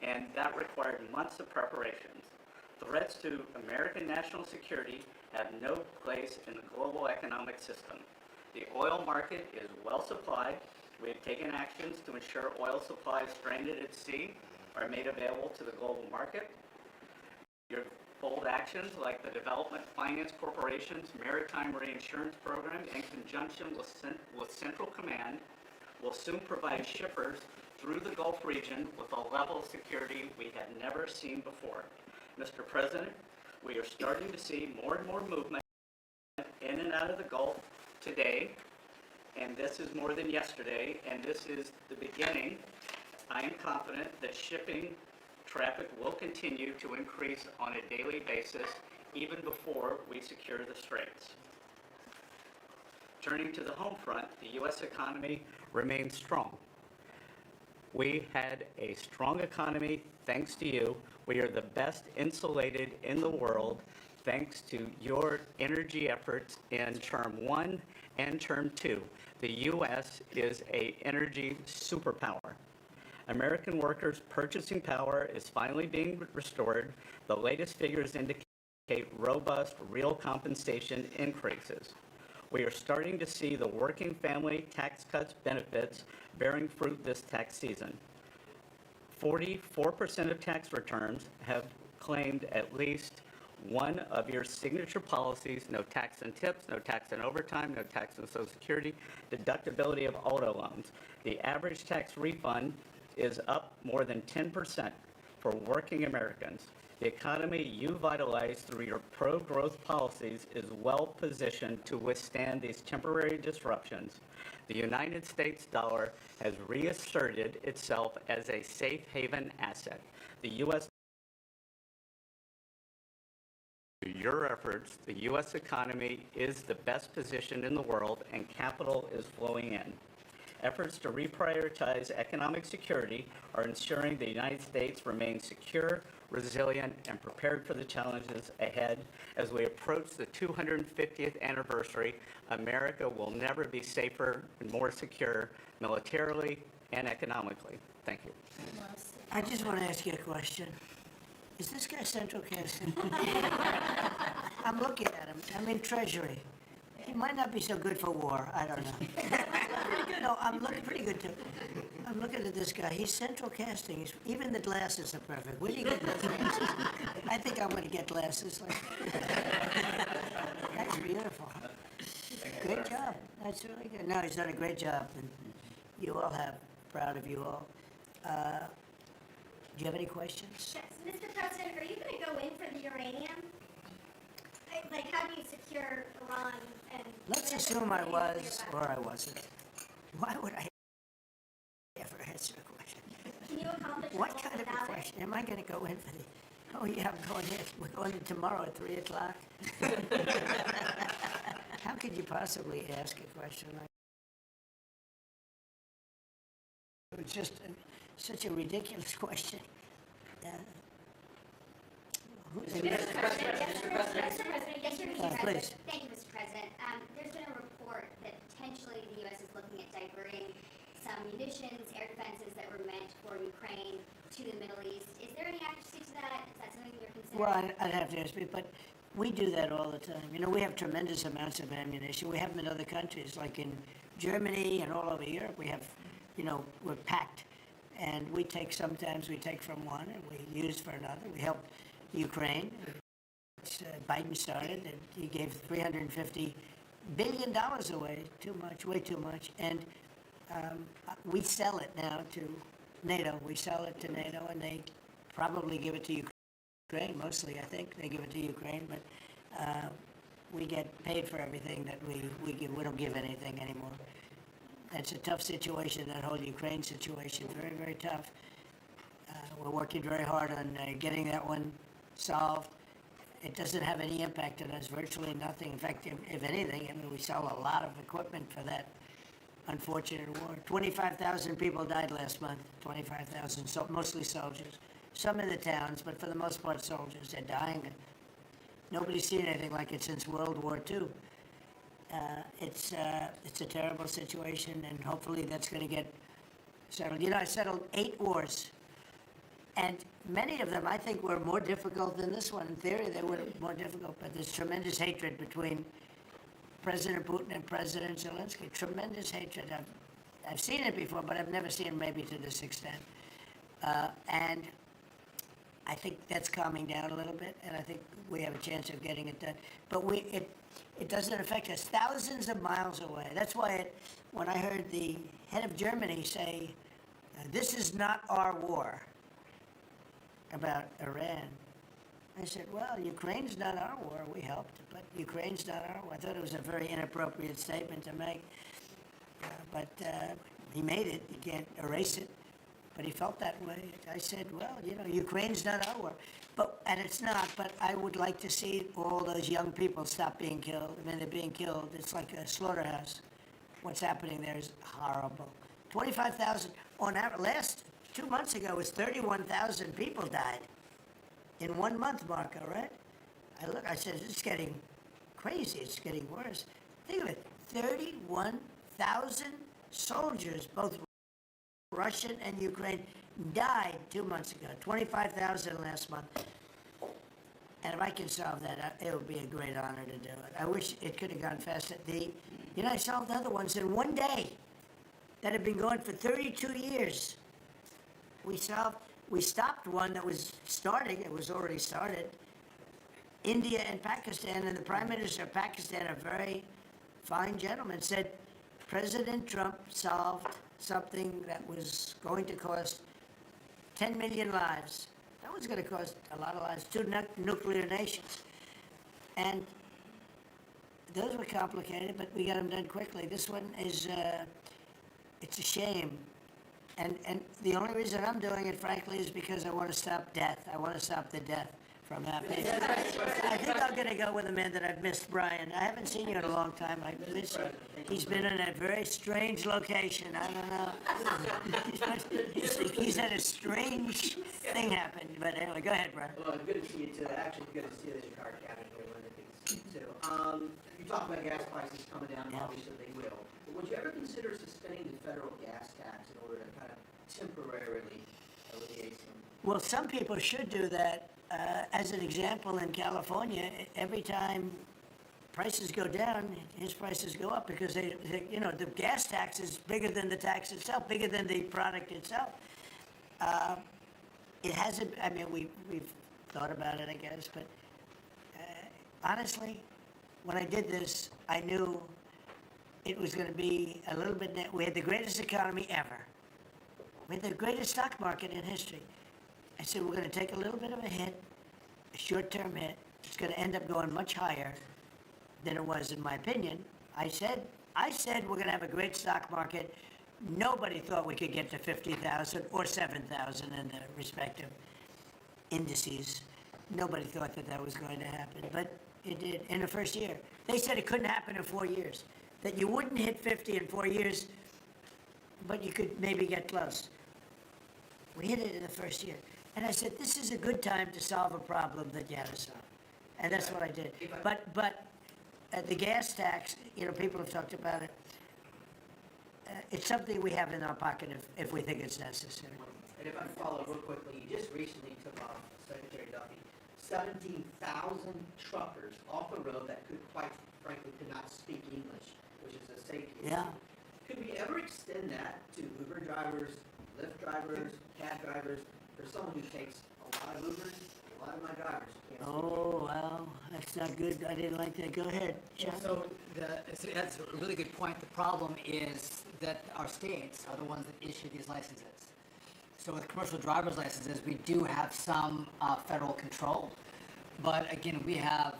and that required months of preparations. Threats to American national security have no place in the global economic system. The oil market is well supplied. We have taken actions to ensure oil supplies stranded at sea are made available to the global market. Your bold actions like the Development Finance Corporation's Maritime Reinsurance Program in conjunction with Central Command will soon provide shippers through the Gulf region with a level of security we have never seen before. Mr. President, we are starting to see more and more movement in and out of the Gulf today, and this is more than yesterday, and this is the beginning. I am confident that shipping traffic will continue to increase on a daily basis even before we secure the straits. Turning to the home front, the U.S. economy remains strong. We had a strong economy thanks to you. We are the best insulated in the world thanks to your energy efforts in Term 1 and Term 2. The U.S. is an energy superpower. American workers' purchasing power is finally being restored. The latest figures indicate robust real compensation increases. We are starting to see the working family tax cuts benefits bearing fruit this tax season. 44% of tax returns have claimed at least one of your signature policies: no tax on tips, no tax on overtime, no tax on Social Security, deductibility of auto loans. The average tax refund is up more than 10% for working Americans. The economy you vitalized through your pro-growth policies is well positioned to withstand these temporary disruptions. The United States dollar has reasserted itself as a safe haven asset. The U.S. Through your efforts, the U.S. economy is the best positioned in the world, and capital is flowing in. Efforts to reprioritize economic security are ensuring the United States remains secure, resilient, and prepared for the challenges ahead. As we approach the 250th anniversary, America will never be safer and more secure militarily and economically. Thank you. I just want to ask you a question. Is this guy central casting? I'm looking at him. I'm in Treasury. He might not be so good for war. I don't know. No, I'm looking pretty good too. I'm looking at this guy. He's central casting. Even the glasses are perfect. Where do you get those glasses? I think I'm going to get glasses. That's beautiful. Great job. That's really good. No, he's done a great job, and you all have. Proud of you all. Do you have any questions? Yes, Mr. President, are you going to go in for the uranium? Like, how do you secure Iran and... Let's assume I was, or I wasn't. Why would I ever answer a question? Can you accomplish What goals kind of a without it? question? Am I going to go in for the, oh yeah, I'm going in, we're going in tomorrow at 3 o'clock? How could you possibly ask a question like that? It's just such a ridiculous question. Who's Mr. President, Mr. President, yes, Mr. Please. President. Thank you, Mr. President. There's been a report that potentially the U.S. is looking at diverting some munitions, air defenses that were meant for Ukraine to the Middle East. Is there any accuracy to that? Is that something you're considering? Well, I'd have to ask you, but we do that all the time. You know, we have tremendous amounts of ammunition. We have them in other countries, like in Germany and all over Europe. We have, you know, we're packed. And sometimes we take from one and we use for another. We help Ukraine, which Biden started, and he gave $350 billion away, too much, way too much. And we sell it now to NATO. We sell it to NATO, and they probably give it to Ukraine, mostly, I think. They give it to Ukraine, but we get paid for everything that we give. We don't give anything anymore. It's a tough situation, that whole Ukraine situation, very, very tough. We're working very hard on getting that one solved. It doesn't have any impact on us, virtually nothing. In fact, if anything, I mean, we sell a lot of equipment for that unfortunate war. 25,000 people died last month, 25,000, so mostly soldiers. Some in the towns, but for the most part soldiers. They're dying. Nobody's seen anything like it since World War II. It's a terrible situation, and hopefully that's going to get settled. You know, I settled 8 wars, and many of them I think were more difficult than this one. In theory, they were more difficult, but there's tremendous hatred between President Putin and President Zelensky. Tremendous hatred. I've seen it before, but I've never seen it maybe to this extent. And I think that's calming down a little bit, and I think we have a chance of getting it done. But it doesn't affect us thousands of miles away. That's why when I heard the head of Germany say, this is not our war, about Iran, I said, well, Ukraine's not our war. We helped, but Ukraine's not our war. I thought it was a very inappropriate statement to make, but he made it. You can't erase it. But he felt that way. I said, well, you know, Ukraine's not our war. And it's not, but I would like to see all those young people stop being killed. I mean, they're being killed. It's like a slaughterhouse. What's happening there is horrible. 25,000, on average, 2 months ago, it was 31,000 people died. In 1 month, Marco, right? I said, it's getting crazy. It's getting worse. Think of it, 31,000 soldiers, both Russian and Ukraine, died 2 months ago. 25,000 last month. And if I can solve that, it would be a great honor to do it. I wish it could have gone faster. I solved other ones in 1 day that had been going for 32 years. We stopped one that was starting. It was already started. India and Pakistan, and the Prime Minister of Pakistan, a very fine gentleman, said President Trump solved something that was going to cost 10 million lives. That was going to cost a lot of lives, 2 nuclear nations. And those were complicated, but we got them done quickly. This one is, it's a shame. And the only reason I'm doing it, frankly, is because I want to stop death. I want to stop the death from happening. I think I'm going to go with a man that I've missed, Brian. I haven't seen you in a long time. I miss you. He's been in a very strange location. I don't know. He's had a strange thing happen. But anyway, go ahead, Brian. Well, good to see you too. Actually, good to see you as your card cabinet here, one of the things too. You talk about gas prices coming down, obviously they will. But would you ever consider suspending the federal gas tax in order to kind of temporarily alleviate some? Well, some people should do that. As an example, in California, every time prices go down, his prices go up because the gas tax is bigger than the tax itself, bigger than the product itself. It hasn't, I mean, we've thought about it, I guess, but honestly, when I did this, I knew it was going to be a little bit, we had the greatest economy ever. We had the greatest stock market in history. I said, we're going to take a little bit of a hit, a short-term hit. It's going to end up going much higher than it was, in my opinion. I said we're going to have a great stock market. Nobody thought we could get to 50,000 or 7,000 in the respective indices. Nobody thought that was going to happen, but it did in the first year. They said it couldn't happen in 4 years, that you wouldn't hit 50 in 4 years, but you could maybe get close. We hit it in the first year. And I said, this is a good time to solve a problem that you had to solve. And that's what I did. But the gas tax, you know, people have talked about it. It's something we have in our pocket if we think it's necessary. And if I follow real quickly, you just recently took off, Secretary Duffy, 17,000 truckers off the road that quite frankly could not speak English, which is a safety issue. Yeah. Could we ever extend that to Uber drivers, Lyft drivers, cab drivers? For someone who takes a lot of Ubers, a lot of my drivers can't speak Oh, well, that's not good. I didn't like that. Go ahead, John. So that's a really good point. The problem is that our states are the ones that issue these licenses. So with commercial driver's licenses, we do have some federal control. But again, we have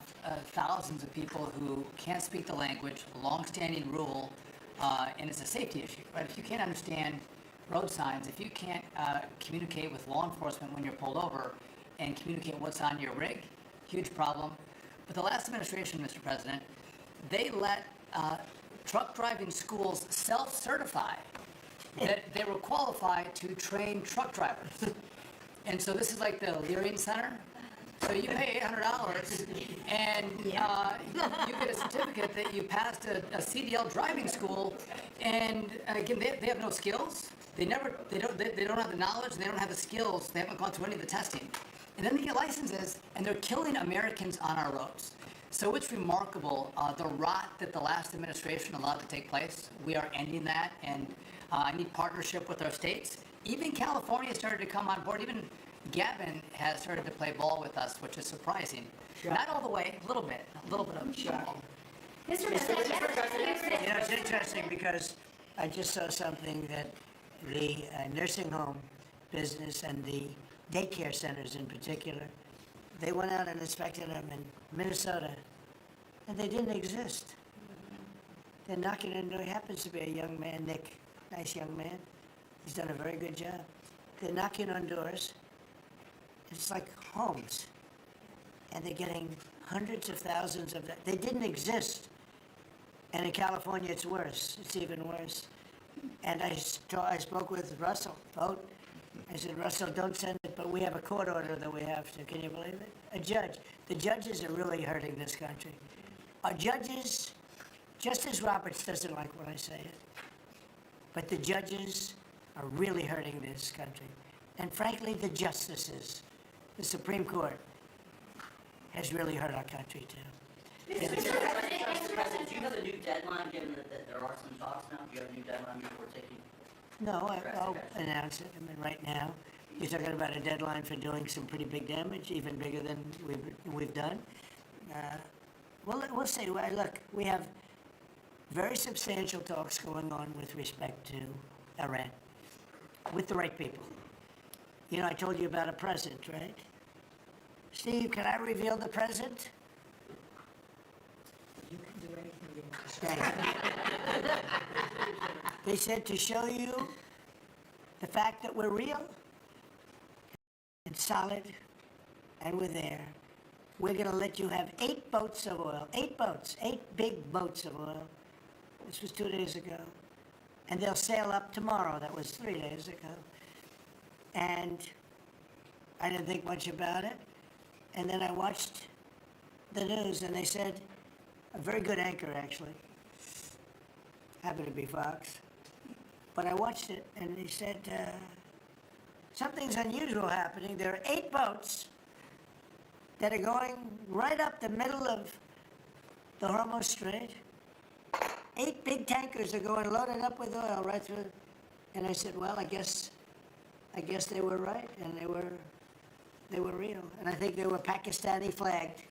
thousands of people who can't speak the language, long-standing rule, and it's a safety issue, right? If you can't understand road signs, if you can't communicate with law enforcement when you're pulled over and communicate what's on your rig, huge problem. But the last administration, Mr. President, they let truck driving schools self-certify that they were qualified to train truck drivers. And so this is like the Iranian Center. So you pay $800 and you get a certificate that you passed a CDL driving school. And again, they have no skills. They don't have the knowledge. They don't have the skills. They haven't gone through any of the testing. And then they get licenses, and they're killing Americans on our roads. So it's remarkable, the rot that the last administration allowed to take place. We are ending that, and I need partnership with our states. Even California started to come on board. Even Gavin has started to play ball with us, which is surprising. Not all the way, a little bit of shocking. Mr. President, You know, it's interesting because I just saw something that the nursing home business and the daycare centers in particular, they went out and inspected them in Minnesota, and they didn't exist. They're knocking on doors. He happens to be a young man, Nick, nice young man. He's done a very good job. They're knocking on doors. It's like homes, and they're getting hundreds of thousands of that. They didn't exist. And in California, it's worse. It's even worse. And I spoke with Russell Vogt. I said, Russell, don't send it, but we have a court order that we have to. Can you believe it? A judge. The judges are really hurting this country. Our judges, Justice Roberts doesn't like when I say it, but the judges are really hurting this country. And frankly, the justices, the Supreme Court, has really hurt our country too. Mr. President, do you have a new deadline, given that there are some talks now? Do you have a new deadline before taking? No, I'll announce it. I mean, right now, you're talking about a deadline for doing some pretty big damage, even bigger than we've done. Well, we'll see. Look, we have very substantial talks going on with respect to Iran, with the right people. You know, I told you about a present, right? Steve, can I reveal the present? You can do anything you want. Thank you. They said to show you the fact that we're real and solid and we're there, we're going to let you have 8 boats of oil, 8 boats, 8 big boats of oil. This was 2 days ago. And they'll sail up tomorrow. That was 3 days ago. And I didn't think much about it. And then I watched the news, and they said, a very good anchor, actually, happened to be Fox. But I watched it, and they said, something's unusual happening. There are 8 boats that are going right up the middle of the Hormuz Strait. 8 big tankers are going loaded up with oil right through. And I said, well, I guess they were right, and they were real. And I think they were Pakistani flagged.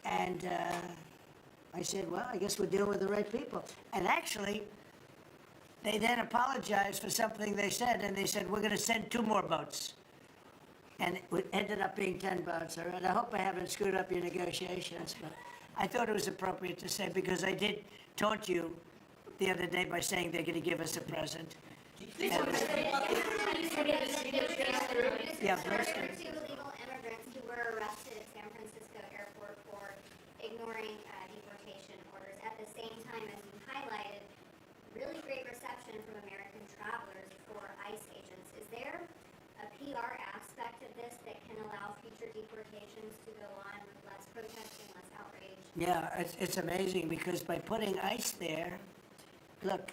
And I said, well, I guess we're dealing with the right people. And actually, they then apologized for something they said, and they said, we're going to send 2 more boats. And it ended up being 10 boats. All right? I hope I haven't screwed up your negotiations, but I thought it was appropriate to say, because I did taunt you the other day by saying they're going to give us a present. Yeah, Bruce. Two illegal immigrants who were arrested at San Francisco airport for ignoring deportation orders. At the same time, as you highlighted, really great reception from American travelers for ICE agents. Is there a PR aspect of this that can allow future deportations to go on with less protesting, less outrage. Yeah, it's amazing because by putting ICE there, look,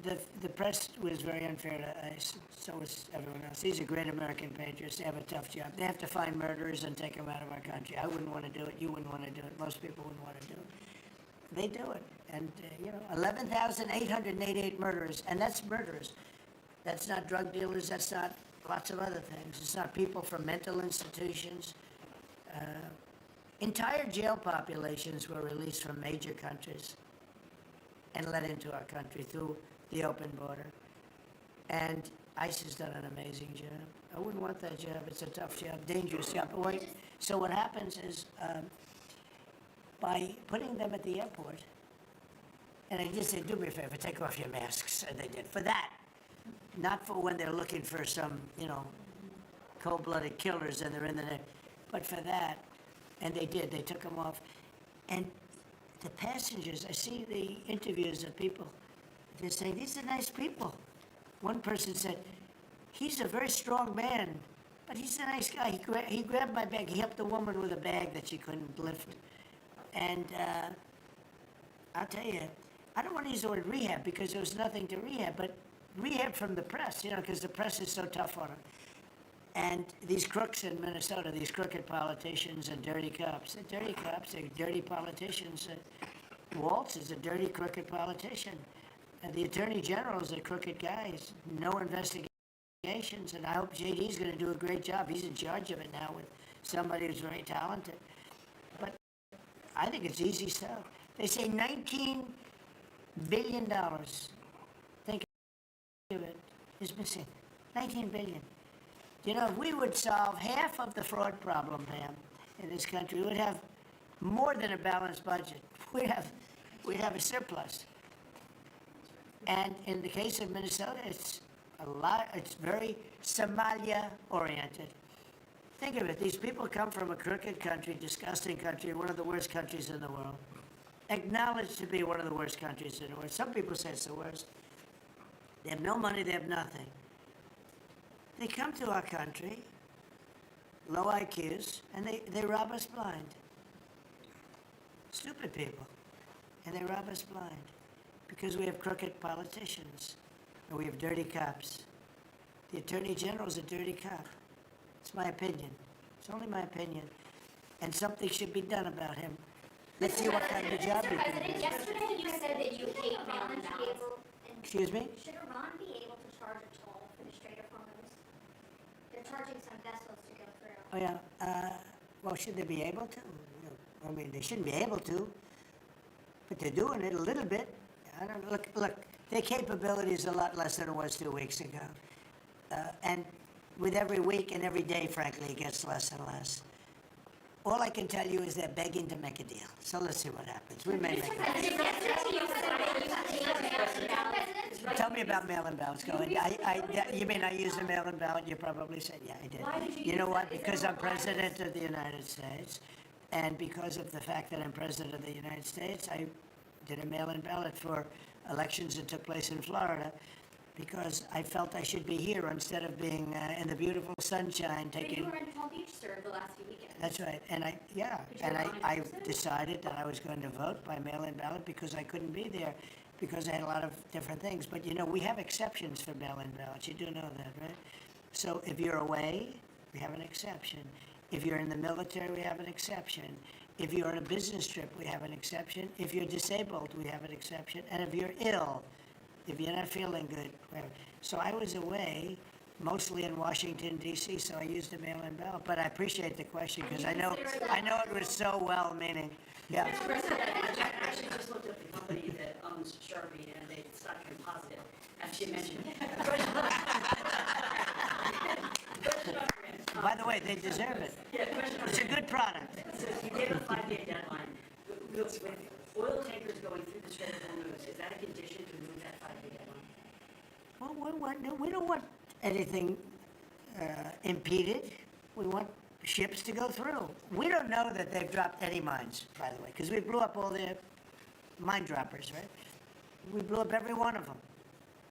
the press was very unfair to ICE, so was everyone else. These are great American patriots. They have a tough job. They have to find murderers and take them out of our country. I wouldn't want to do it. You wouldn't want to do it. Most people wouldn't want to do it. They do it. And, 11,888 murderers, and that's murderers. That's not drug dealers. That's not lots of other things. It's not people from mental institutions. Entire jail populations were released from major countries and let into our country through the open border. And ICE has done an amazing job. I wouldn't want that job. It's a tough job, dangerous job. But wait, so what happens is, by putting them at the airport, and I just said, do me a favor, take off your masks, and they did. For that, not for when they're looking for some, cold-blooded killers and they're in the net, but for that, and they did, they took them off. And the passengers, I see the interviews of people, they're saying, these are nice people. One person said, he's a very strong man, but he's a nice guy. He grabbed my bag. He helped a woman with a bag that she couldn't lift. And I'll tell you, I don't want to use the word rehab because there was nothing to rehab, but rehab from the press, because the press is so tough on them. And these crooks in Minnesota, these crooked politicians and dirty cops, they're dirty politicians. Waltz is a dirty, crooked politician. And the attorney general is a crooked guy. He's no investigations, and I hope JD's going to do a great job. He's in charge of it now with somebody who's very talented. But I think it's easy stuff. They say $19 billion. Think of it. Is missing. $19 billion. If we would solve half of the fraud problem, ma'am, in this country, we would have more than a balanced budget. We'd have a surplus. And in the case of Minnesota, it's very Somalia-oriented. Think of it. These people come from a crooked country, disgusting country, one of the worst countries in the world. Acknowledged to be one of the worst countries in the world. Some people say it's the worst. They have no money, they have nothing. They come to our country, low IQs, and they rob us blind. Stupid people. And they rob us blind because we have crooked politicians and we have dirty cops. The Attorney General's a dirty cop. It's my opinion. It's only my opinion. And something should be done about him. Let's see what kind of job he can do. Yesterday you said that you hate mail-in ballots. Excuse me? Should Iran be able to charge a toll for the Strait of Hormuz? They're charging some vessels to go through. Oh, yeah. Well, should they be able to? I mean, they shouldn't be able to, but they're doing it a little bit. I don't know. Look, their capability is a lot less than it was 2 weeks ago. And with every week and every day, frankly, it gets less and less. All I can tell you is they're begging to make a deal. So let's see what happens. We may make a deal. Tell me about mail-in ballots. Go ahead. You mean I used a mail-in ballot? You probably said, yeah, I did. Why did you You know use what? that? Because I'm President of the United States, and because of the fact that I'm President of the United States, I did a mail-in ballot for elections that took place in Florida, because I felt I should be here instead of being in the beautiful sunshine But you taking... were in Palm Beach, sir, the last few weekends. That's right, and I decided that I was going to vote by mail-in ballot because I couldn't be there, because I had a lot of different things. But we have exceptions for mail-in ballots, you do know that, right? So if you're away, we have an exception. If you're in the military, we have an exception. If you're on a business trip, we have an exception. If you're disabled, we have an exception. And if you're ill, if you're not feeling good, whatever. So I was away, mostly in Washington, D.C., so I used a mail-in ballot. But I appreciate the question, because I know it was so well-meaning. Yeah. I actually just looked up the company that owns Sharpie, and they stock composite, as she mentioned. By the way, they deserve it. It's a good product. So you gave a 5-day deadline. With oil tankers going through the Strait of Hormuz, is that a condition to move that 5-day deadline? Well, we don't want anything impeded. We want ships to go through. We don't know that they've dropped any mines, by the way, because we blew up all their mine droppers, right? We blew up every one of them.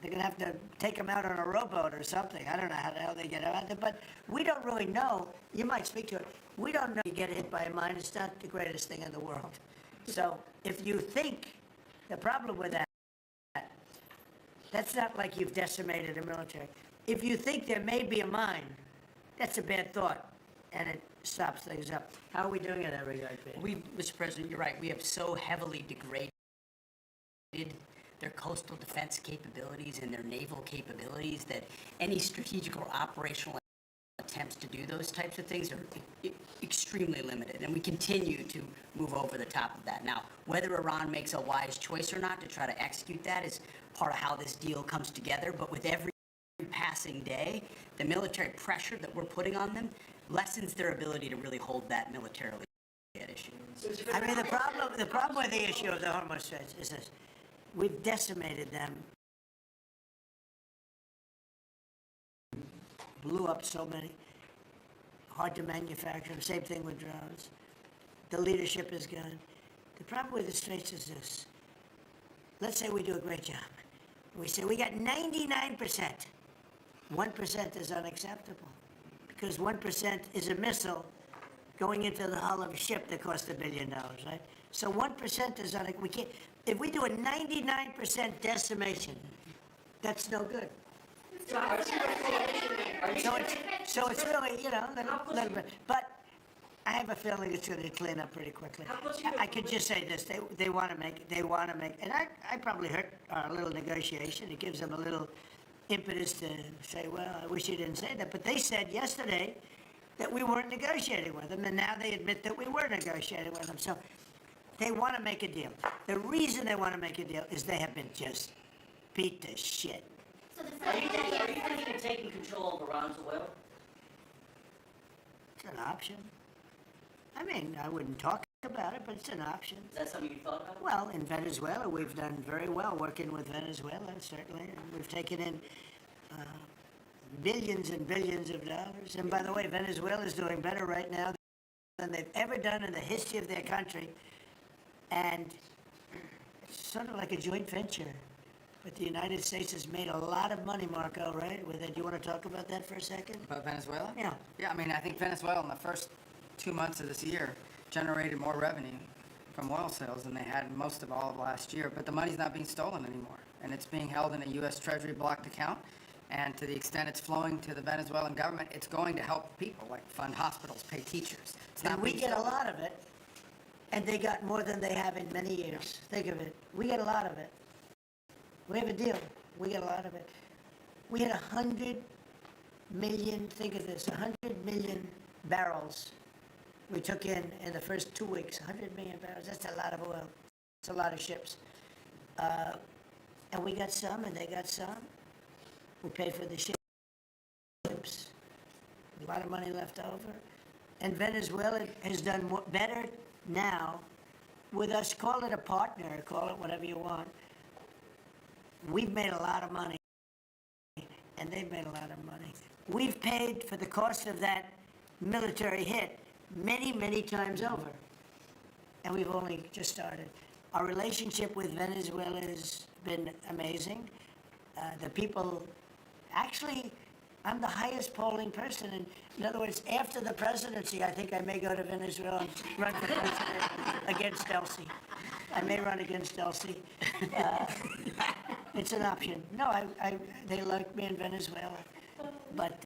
They're gonna have to take them out on a rowboat or something. I don't know how the hell they get out there, but we don't really know. You might speak to it. We don't know. You get hit by a mine, it's not the greatest thing in the world. So if you think, the problem with that, that's not like you've decimated a military. If you think there may be a mine, that's a bad thought, and it stops things up. How are we doing in that regard, Peter? Mr. President, you're right, we have so heavily degraded their coastal defense capabilities and their naval capabilities that any strategic or operational attempts to do those types of things are extremely limited, and we continue to move over the top of that. Now, whether Iran makes a wise choice or not to try to execute that is part of how this deal comes together, but with every passing day, the military pressure that we're putting on them lessens their ability to really hold that militarily at issue. I mean, the problem with the issue of the Hormuz Straits is this: we've decimated them, blew up so many, hard to manufacture. Same thing with drones. The leadership is gone. The problem with the Straits is this: let's say we do a great job. We say we got 99%. 1% is unacceptable, because 1% is a missile going into the hull of a ship that cost $1 billion, right? So 1% is we can't. If we do a 99% decimation, that's no good. So it's really, you know, a little bit. But I have a feeling it's going to clean up pretty quickly. I could just say this: they want to make, and I probably hurt our little negotiation. It gives them a little impetus to say, well, I wish you didn't say that. But they said yesterday that we weren't negotiating with them, and now they admit that we were negotiating with them. So they want to make a deal. The reason they want to make a deal is they have been just beat to shit. So the Are you President thinking of taking control of Iran's oil? It's an option. I mean, I wouldn't talk about it, but it's an option. Is that something you thought about? Well, in Venezuela, we've done very well working with Venezuela, certainly. And we've taken in billions and billions of dollars. And by the way, Venezuela is doing better right now than they've ever done in the history of their country. And it's sort of like a joint venture. But the United States has made a lot of money, Marco, right? With it. Do you want to talk about that for a second? About Venezuela? Yeah. Yeah, I mean, I think Venezuela in the first 2 months of this year generated more revenue from oil sales than they had most of all of last year. But the money's not being stolen anymore, and it's being held in a U.S. Treasury blocked account. And to the extent it's flowing to the Venezuelan government, it's going to help people, like fund hospitals, pay teachers. It's not And we being get a stolen. lot of it, and they got more than they have in many years. Think of it. We get a lot of it. We have a deal. We get a lot of it. We had 100 million, think of this, 100 million barrels we took in the first 2 weeks. 100 million barrels. That's a lot of oil. It's a lot of ships. And we got some, and they got some. We paid for the ships. A lot of money left over. And Venezuela has done better now with us. Call it a partner, call it whatever you want. We've made a lot of money, and they've made a lot of money. We've paid for the cost of that military hit many, many times over, and we've only just started. Our relationship with Venezuela has been amazing. The people, actually, I'm the highest polling person. And in other words, after the presidency, I think I may go to Venezuela and run for president against Elsie. I may run against Elsie. It's an option. No, they like me in Venezuela, but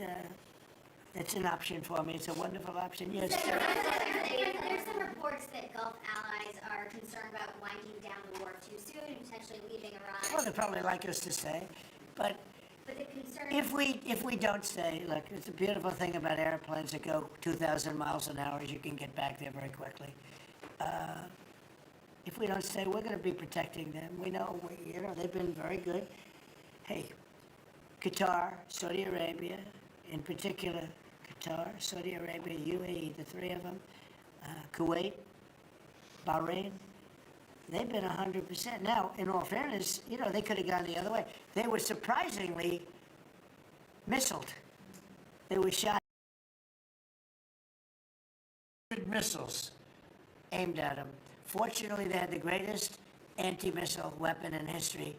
it's an option for me. It's a wonderful option. Yes. There's some reports that Gulf allies are concerned about winding down the war too soon and potentially leaving Iran. Well, they probably like us to stay, but But the concern if we don't stay, look, it's a beautiful thing about airplanes that go 2,000 miles an hour is you can get back there very quickly. If we don't stay, we're going to be protecting them. We know, they've been very good. Hey, Qatar, Saudi Arabia, in particular, Qatar, Saudi Arabia, UAE, the three of them, Kuwait, Bahrain, they've been 100%. Now, in all fairness, they could have gone the other way. They were surprisingly missiled. They were shot missiles aimed at them. Fortunately, they had the greatest anti-missile weapon in history,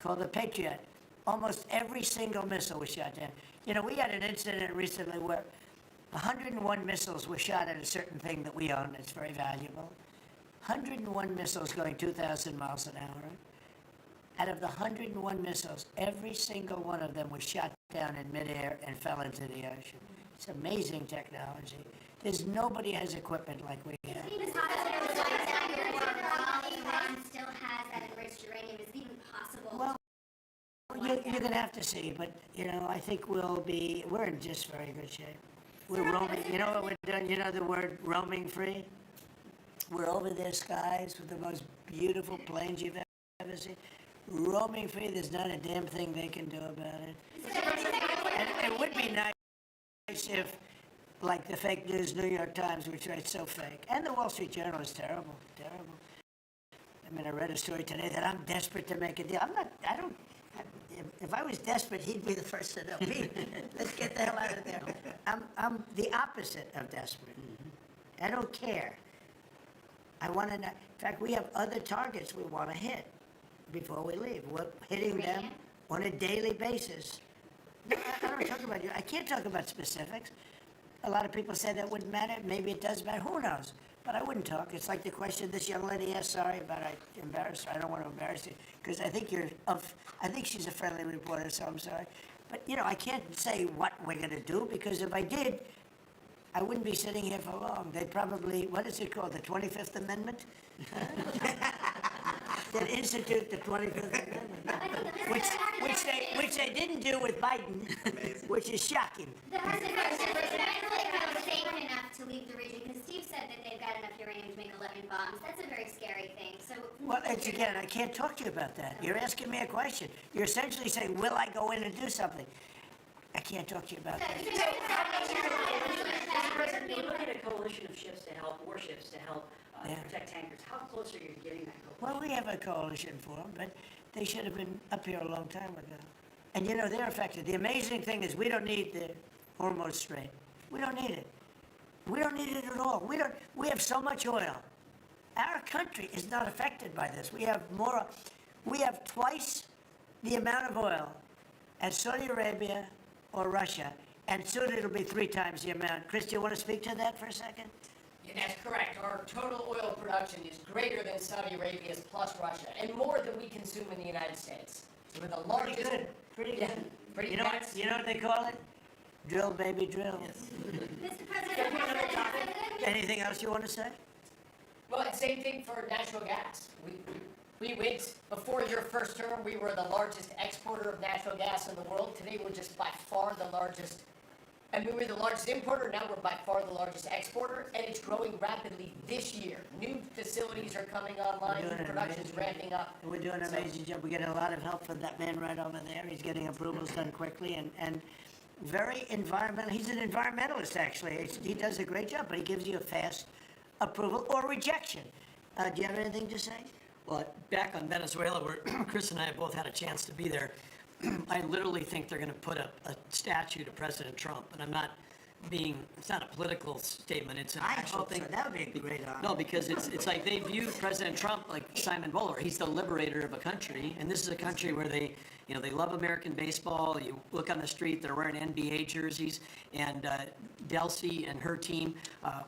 called the Patriot. Almost every single missile was shot down. You know, we had an incident recently where 101 missiles were shot at a certain thing that we own that's very valuable. 101 missiles going 2,000 miles an hour. Out of the 101 missiles, every single one of them was shot down in midair and fell into the ocean. It's amazing technology. There's nobody has equipment like we have. Iran still has that enriched uranium. Is it even possible? Well, you're gonna have to see, but, you know, I think we're in just very good shape. We're roaming, you know what we're doing, you know the word roaming free? We're over their skies with the most beautiful planes you've ever seen. Roaming free, there's not a damn thing they can do about it. And it would be nice if, like the fake news New York Times, which writes so fake, and the Wall Street Journal is terrible, terrible. I mean, I read a story today that I'm desperate to make a deal. If I was desperate, he'd be the first to know. Pete, let's get the hell out of there. I'm the opposite of desperate. I don't care. I want to know. In fact, we have other targets we want to hit before we leave. We're hitting them on a daily basis. No, I don't talk about you. I can't talk about specifics. A lot of people say that wouldn't matter. Maybe it does matter. Who knows? But I wouldn't talk. It's like the question this young lady asked. Sorry, but I embarrassed her. I don't want to embarrass you because I think I think she's a friendly reporter, so I'm sorry. But you know, I can't say what we're going to do because if I did, I wouldn't be sitting here for long. They'd probably, what is it called, the 25th Amendment? They'd institute the 25th Amendment, which they didn't do with Biden, which is shocking. The President is safe enough to leave the region because Steve said that they've got enough uranium to make 11 bombs. That's a very scary thing. So, Well, it's again, I can't talk to you about that. You're asking me a question. You're essentially saying, will I go in and do something? I can't talk to you about that. President, we're looking at a coalition of ships to help, warships to help protect tankers. How close are you to getting that coalition? Well, we have a coalition formed, but they should have been up here a long time ago. And you know, they're affected. The amazing thing is we don't need the Hormuz Strait. We don't need it. We don't need it at all. We have so much oil. Our country is not affected by this. We have twice the amount of oil as Saudi Arabia or Russia, and soon it'll be 3 times the amount. Chris, do you want to speak to that for a second? Yeah, that's correct. Our total oil production is greater than Saudi Arabia's plus Russia, and more than we consume in the United States. We're the largest. Pretty good. Pretty good. Yeah, pretty You know what they call it? Drill, baby, drill. Mr. President, Anything else you want to say? Well, and same thing for natural gas. We went, before your first term, we were the largest exporter of natural gas in the world. Today, we're just by far the largest. I mean, we're the largest importer, now we're by far the largest exporter, and it's growing rapidly this year. New facilities are coming online, new production's ramping up. We're doing an amazing job. We're getting a lot of help from that man right over there. He's getting approvals done quickly and very environmental. He's an environmentalist, actually. He does a great job, but he gives you a fast approval or rejection. Do you have anything to say? Well, back on Venezuela, where Chris and I have both had a chance to be there, I literally think they're going to put a statue to President Trump, and I'm not being, it's not a political statement, it's an actual thing. So. That would be a great honor. No, because it's like they view President Trump like Simon Bowler. He's the liberator of a country, and this is a country where they love American baseball. You look on the street, they're wearing NBA jerseys, and Delcy and her team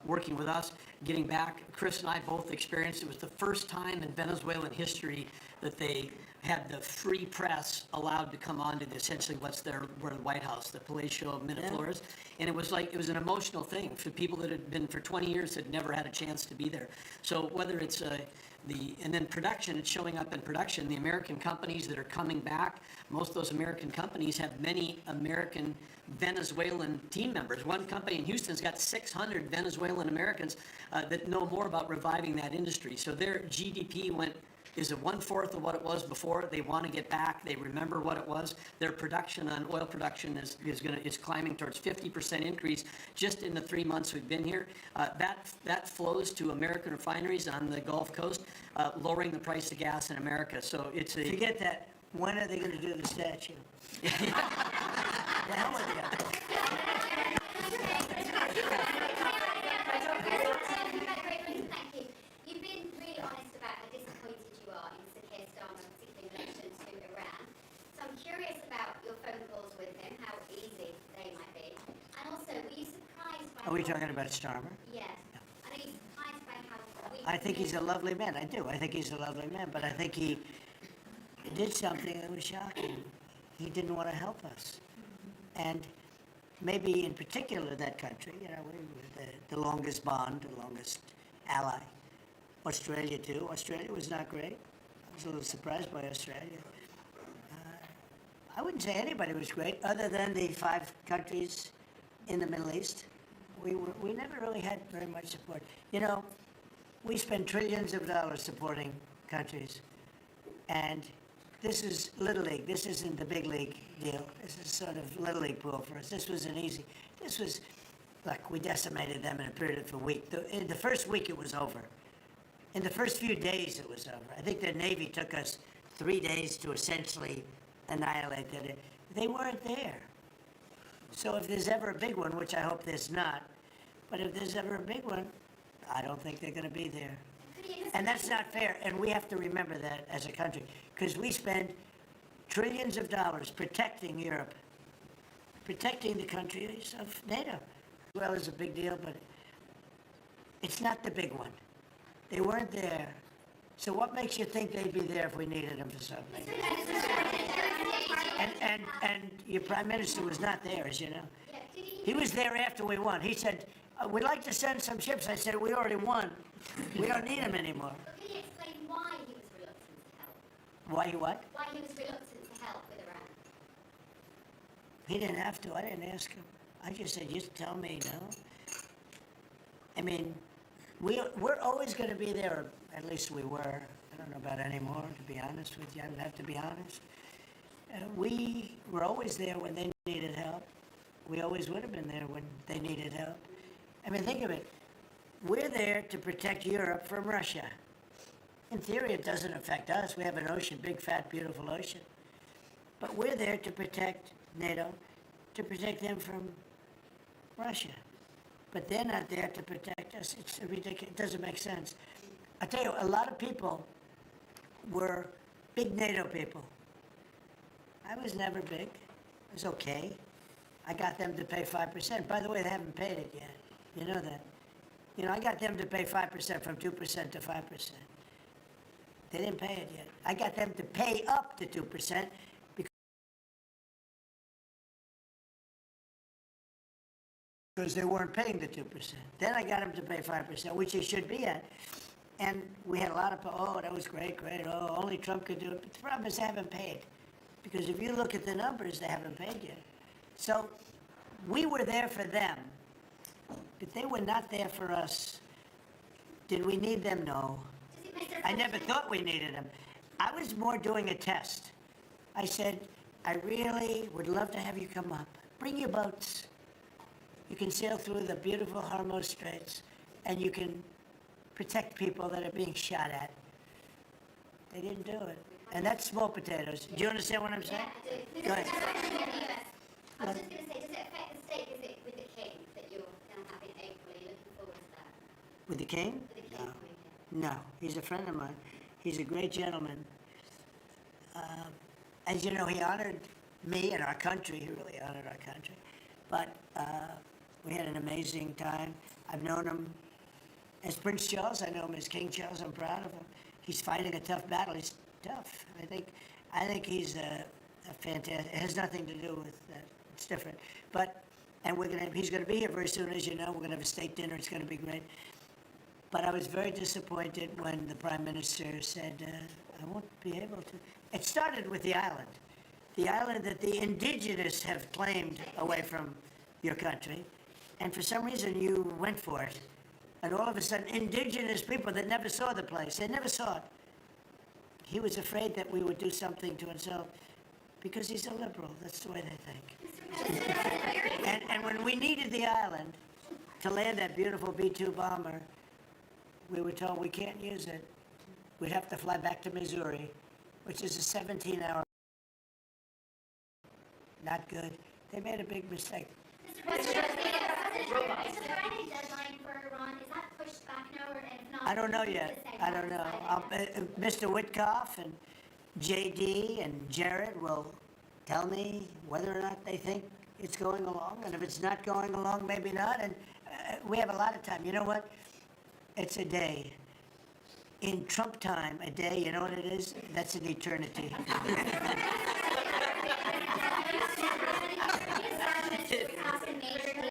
working with us, getting back. Chris and I both experienced it was the first time in Venezuelan history that they had the free press allowed to come on to essentially where the White House, the Palacio Miraflores, and it was an emotional thing for people that had been for 20 years had never had a chance to be there. So whether it's and then production, it's showing up in production. The American companies that are coming back, most of those American companies have many American Venezuelan team members. One company in Houston's got 600 Venezuelan Americans that know more about reviving that industry. So their GDP is 1/4 of what it was before. They want to get back. They remember what it was. Their production on oil production is climbing towards 50% increase just in the 3 months we've been here. That flows to American refineries on the Gulf Coast, lowering the price of gas in America. So it's a Forget that. When are they going to do the statue? The hell with you. thank you. You've been really honest about how disappointed you are in Sakistan, particularly in relation to Iran. So I'm curious about we talking about Starmer? Yes. I know he's surprised by how weak. I think he's a lovely man, I do. I think he's a lovely man, but I think he did something that was shocking. He didn't want to help us. And maybe in particular that country, we were the longest bond, the longest ally. Australia too. Australia was not great. I was a little surprised by Australia. I wouldn't say anybody was great, other than the 5 countries in the Middle East. We never really had very much support. We spend trillions of dollars supporting countries, and this is Little League. This isn't the big league deal. This is sort of Little League pool for us. This wasn't easy. This was, we decimated them in a period of a week. In the first week, it was over. In the first few days, it was over. I think the Navy took us 3 days to essentially annihilate it. They weren't there. So if there's ever a big one, which I hope there's not, but if there's ever a big one, I don't think they're going to be there. And that's not fair, and we have to remember that as a country, because we spend trillions of dollars protecting Europe, protecting the countries of NATO. Well, it's a big deal, but it's not the big one. They weren't there. So what makes you think they'd be there if we needed them for something? And your prime minister was not there, as you know. He was there after we won. He said, we'd like to send some ships. I said, we already won. We don't need them anymore. But can you explain why he was reluctant to help? Why he what? Why he was reluctant to help with Iran? He didn't have to. I didn't ask him. I just said, just tell me, no. I mean, we're always going to be there, or at least we were. I don't know about anymore, to be honest with you. I would have to be honest. We were always there when they needed help. We always would have been there when they needed help. I mean, think of it. We're there to protect Europe from Russia. In theory, it doesn't affect us. We have an ocean, big, fat, beautiful ocean. But we're there to protect NATO, to protect them from Russia. But they're not there to protect us. It's ridiculous. It doesn't make sense. I tell you, a lot of people were big NATO people. I was never big. I was okay. I got them to pay 5%. By the way, they haven't paid it yet. You know that. I got them to pay 5% from 2% to 5%. They didn't pay it yet. I got them to pay up to 2% because they weren't paying the 2%. Then I got them to pay 5%, which they should be at. And we had a lot of, that was great, only Trump could do it. But the problem is they haven't paid. Because if you look at the numbers, they haven't paid yet. So we were there for them, but they were not there for us. Did we need them? No. I never thought we needed them. I was more doing a test. I said, I really would love to have you come up. Bring your boats. You can sail through the beautiful Hormuz Straits, and you can protect people that are being shot at. They didn't do it. And that's small potatoes. Do you understand what I'm saying? Yeah, I do. Go ahead. I was just going to say, does it affect the state visit with the king that you're going to have in April? Are you looking forward to that? With the king? With the king coming here? No, he's a friend of mine. He's a great gentleman. As you know, he honored me and our country. He really honored our country. But we had an amazing time. I've known him as Prince Charles. I know him as King Charles. I'm proud of him. He's fighting a tough battle. He's tough. I think he's a fantastic. It has nothing to do with that. It's different. But he's going to be here very soon, as you know. We're going to have a state dinner. It's going to be great. But I was very disappointed when the Prime Minister said, I won't be able to. It started with the island that the indigenous have claimed away from your country. And for some reason, you went for it. And all of a sudden, indigenous people that never saw the place, they never saw it. He was afraid that we would do something to himself because he's a liberal. That's the way they think. And when we needed the island to land that beautiful B-2 bomber, we were told we can't use it. We'd have to fly back to Missouri, which is a 17-hour. Not good. They made a big mistake. Is there any deadline for Iran? Is that pushed back now, or if not? I don't know yet. I don't know. Mr. Witkoff and JD and Jared will tell me whether or not they think it's going along, and if it's not going along, maybe not, and we have a lot of time. You know what? It's a day. In Trump time, a day, you know what it is? That's an eternity.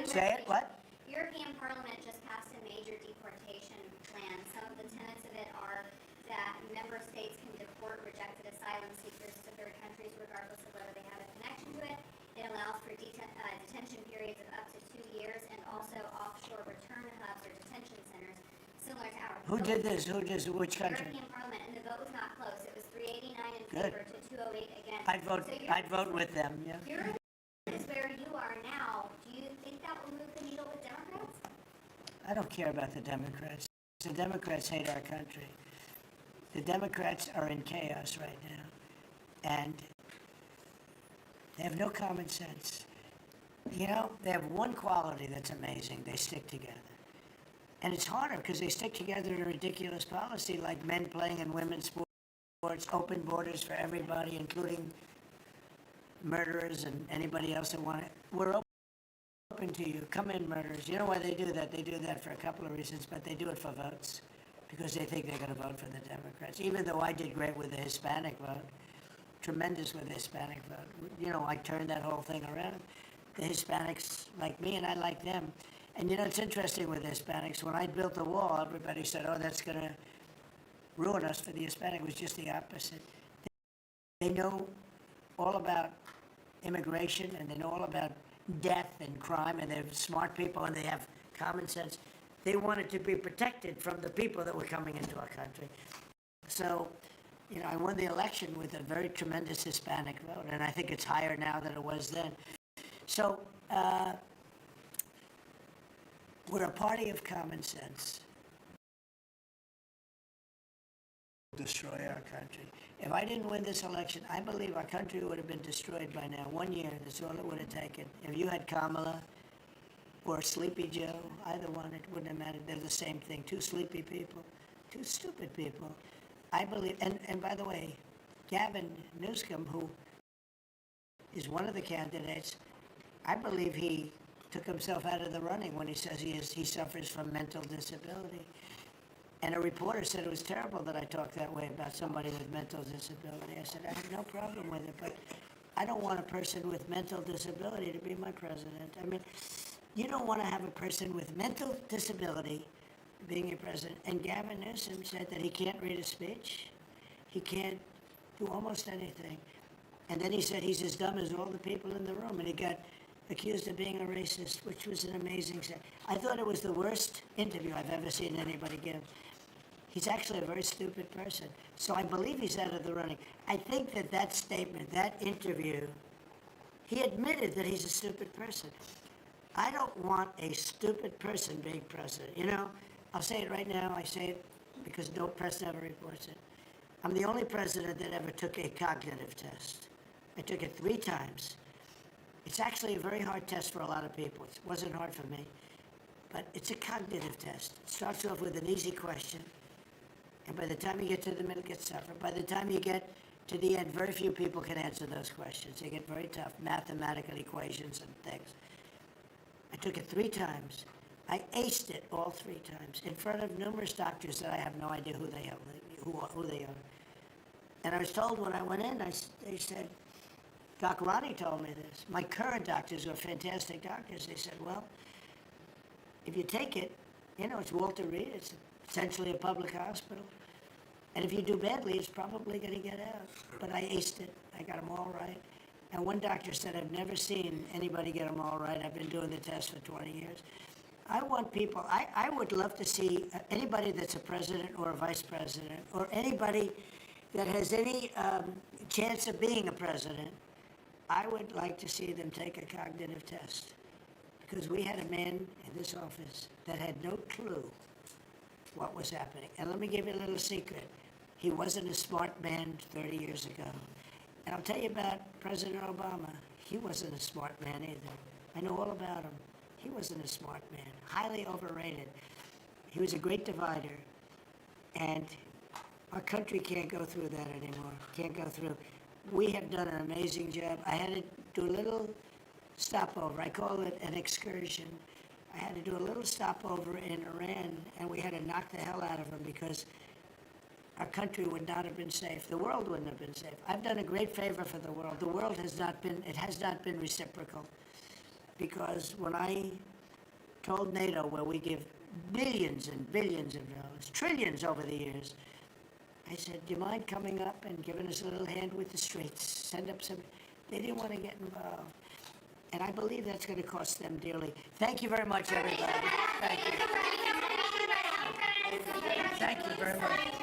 Say it, what? European Parliament just passed a major deportation plan. Some of the tenets of it are that member states can deport rejected asylum seekers to third countries regardless of whether they have a connection to it. It allows for detention periods of up to 2 years and also offshore return hubs or detention centers similar to ours. Who did this? Which country? European Parliament, and the vote was not close. It was 389 in Good. favor to 208 against. I'd vote with them, yeah. Europe is where you are now. Do you think that will move the needle with Democrats? I don't care about the Democrats. The Democrats hate our country. The Democrats are in chaos right now, and they have no common sense. You know, they have one quality that's amazing. They stick together. And it's harder because they stick together in a ridiculous policy like men playing in women's sports, open borders for everybody, including murderers and anybody else that want it. We're open to you. Come in, murderers. You know why they do that? They do that for a couple of reasons, but they do it for votes because they think they're going to vote for the Democrats. Even though I did great with the Hispanic vote, tremendous with the Hispanic vote. You know, I turned that whole thing around. The Hispanics like me and I like them. And you know, it's interesting with Hispanics. When I built the wall, everybody said, oh, that's going to ruin us for the Hispanic. It was just the opposite. They know all about immigration, and they know all about death and crime, and they're smart people, and they have common sense. They wanted to be protected from the people that were coming into our country. So, you know, I won the election with a very tremendous Hispanic vote, and I think it's higher now than it was then. So, we're a party of common sense. Destroy our country. If I didn't win this election, I believe our country would have been destroyed by now. 1 year, that's all it would have taken. If you had Kamala or Sleepy Joe, either one, it wouldn't have mattered. They're the same thing. Two sleepy people, two stupid people. I believe, and by the way, Gavin Newsom, who is one of the candidates, I believe he took himself out of the running when he says he suffers from mental disability. And a reporter said it was terrible that I talked that way about somebody with mental disability. I said, I have no problem with it, but I don't want a person with mental disability to be my president. I mean, you don't want to have a person with mental disability being your president. And Gavin Newsom said that he can't read a speech. He can't do almost anything. And then he said he's as dumb as all the people in the room, and he got accused of being a racist, which was an amazing set. I thought it was the worst interview I've ever seen anybody give. He's actually a very stupid person. So I believe he's out of the running. I think that statement, that interview, he admitted that he's a stupid person. I don't want a stupid person being president. You know, I'll say it right now. I say it because no press never reports it. I'm the only president that ever took a cognitive test. I took it 3 times. It's actually a very hard test for a lot of people. It wasn't hard for me. But it's a cognitive test. It starts off with an easy question. And by the time you get to the middle, it gets tougher. By the time you get to the end, very few people can answer those questions. They get very tough, mathematical equations and things. I took it 3 times. I aced it all 3 times in front of numerous doctors that I have no idea who they are. And I was told when I went in, they said, Doc Ronnie told me this. My current doctors are fantastic doctors. They said, well, if you take it, you know, it's Walter Reed. It's essentially a public hospital. And if you do badly, it's probably going to get out. But I aced it. I got them all right. And one doctor said, I've never seen anybody get them all right. I've been doing the test for 20 years. I want people, I would love to see anybody that's a president or a vice president or anybody that has any chance of being a president, I would like to see them take a cognitive test. Because we had a man in this office that had no clue what was happening. And let me give you a little secret. He wasn't a smart man 30 years ago. And I'll tell you about President Obama. He wasn't a smart man either. I know all about him. He wasn't a smart man, highly overrated. He was a great divider. And our country can't go through that anymore. Can't go through. We have done an amazing job. I had to do a little stopover. I call it an excursion. I had to do a little stopover in Iran, and we had to knock the hell out of them because our country would not have been safe. The world wouldn't have been safe. I've done a great favor for the world. The world has not been reciprocal. Because when I told NATO, where we give billions and billions of dollars, trillions over the years, I said, do you mind coming up and giving us a little hand with the streets? Send up some, they didn't want to get involved. And I believe that's going to cost them dearly. Thank you very much, everybody. Thank you. Thank you very much.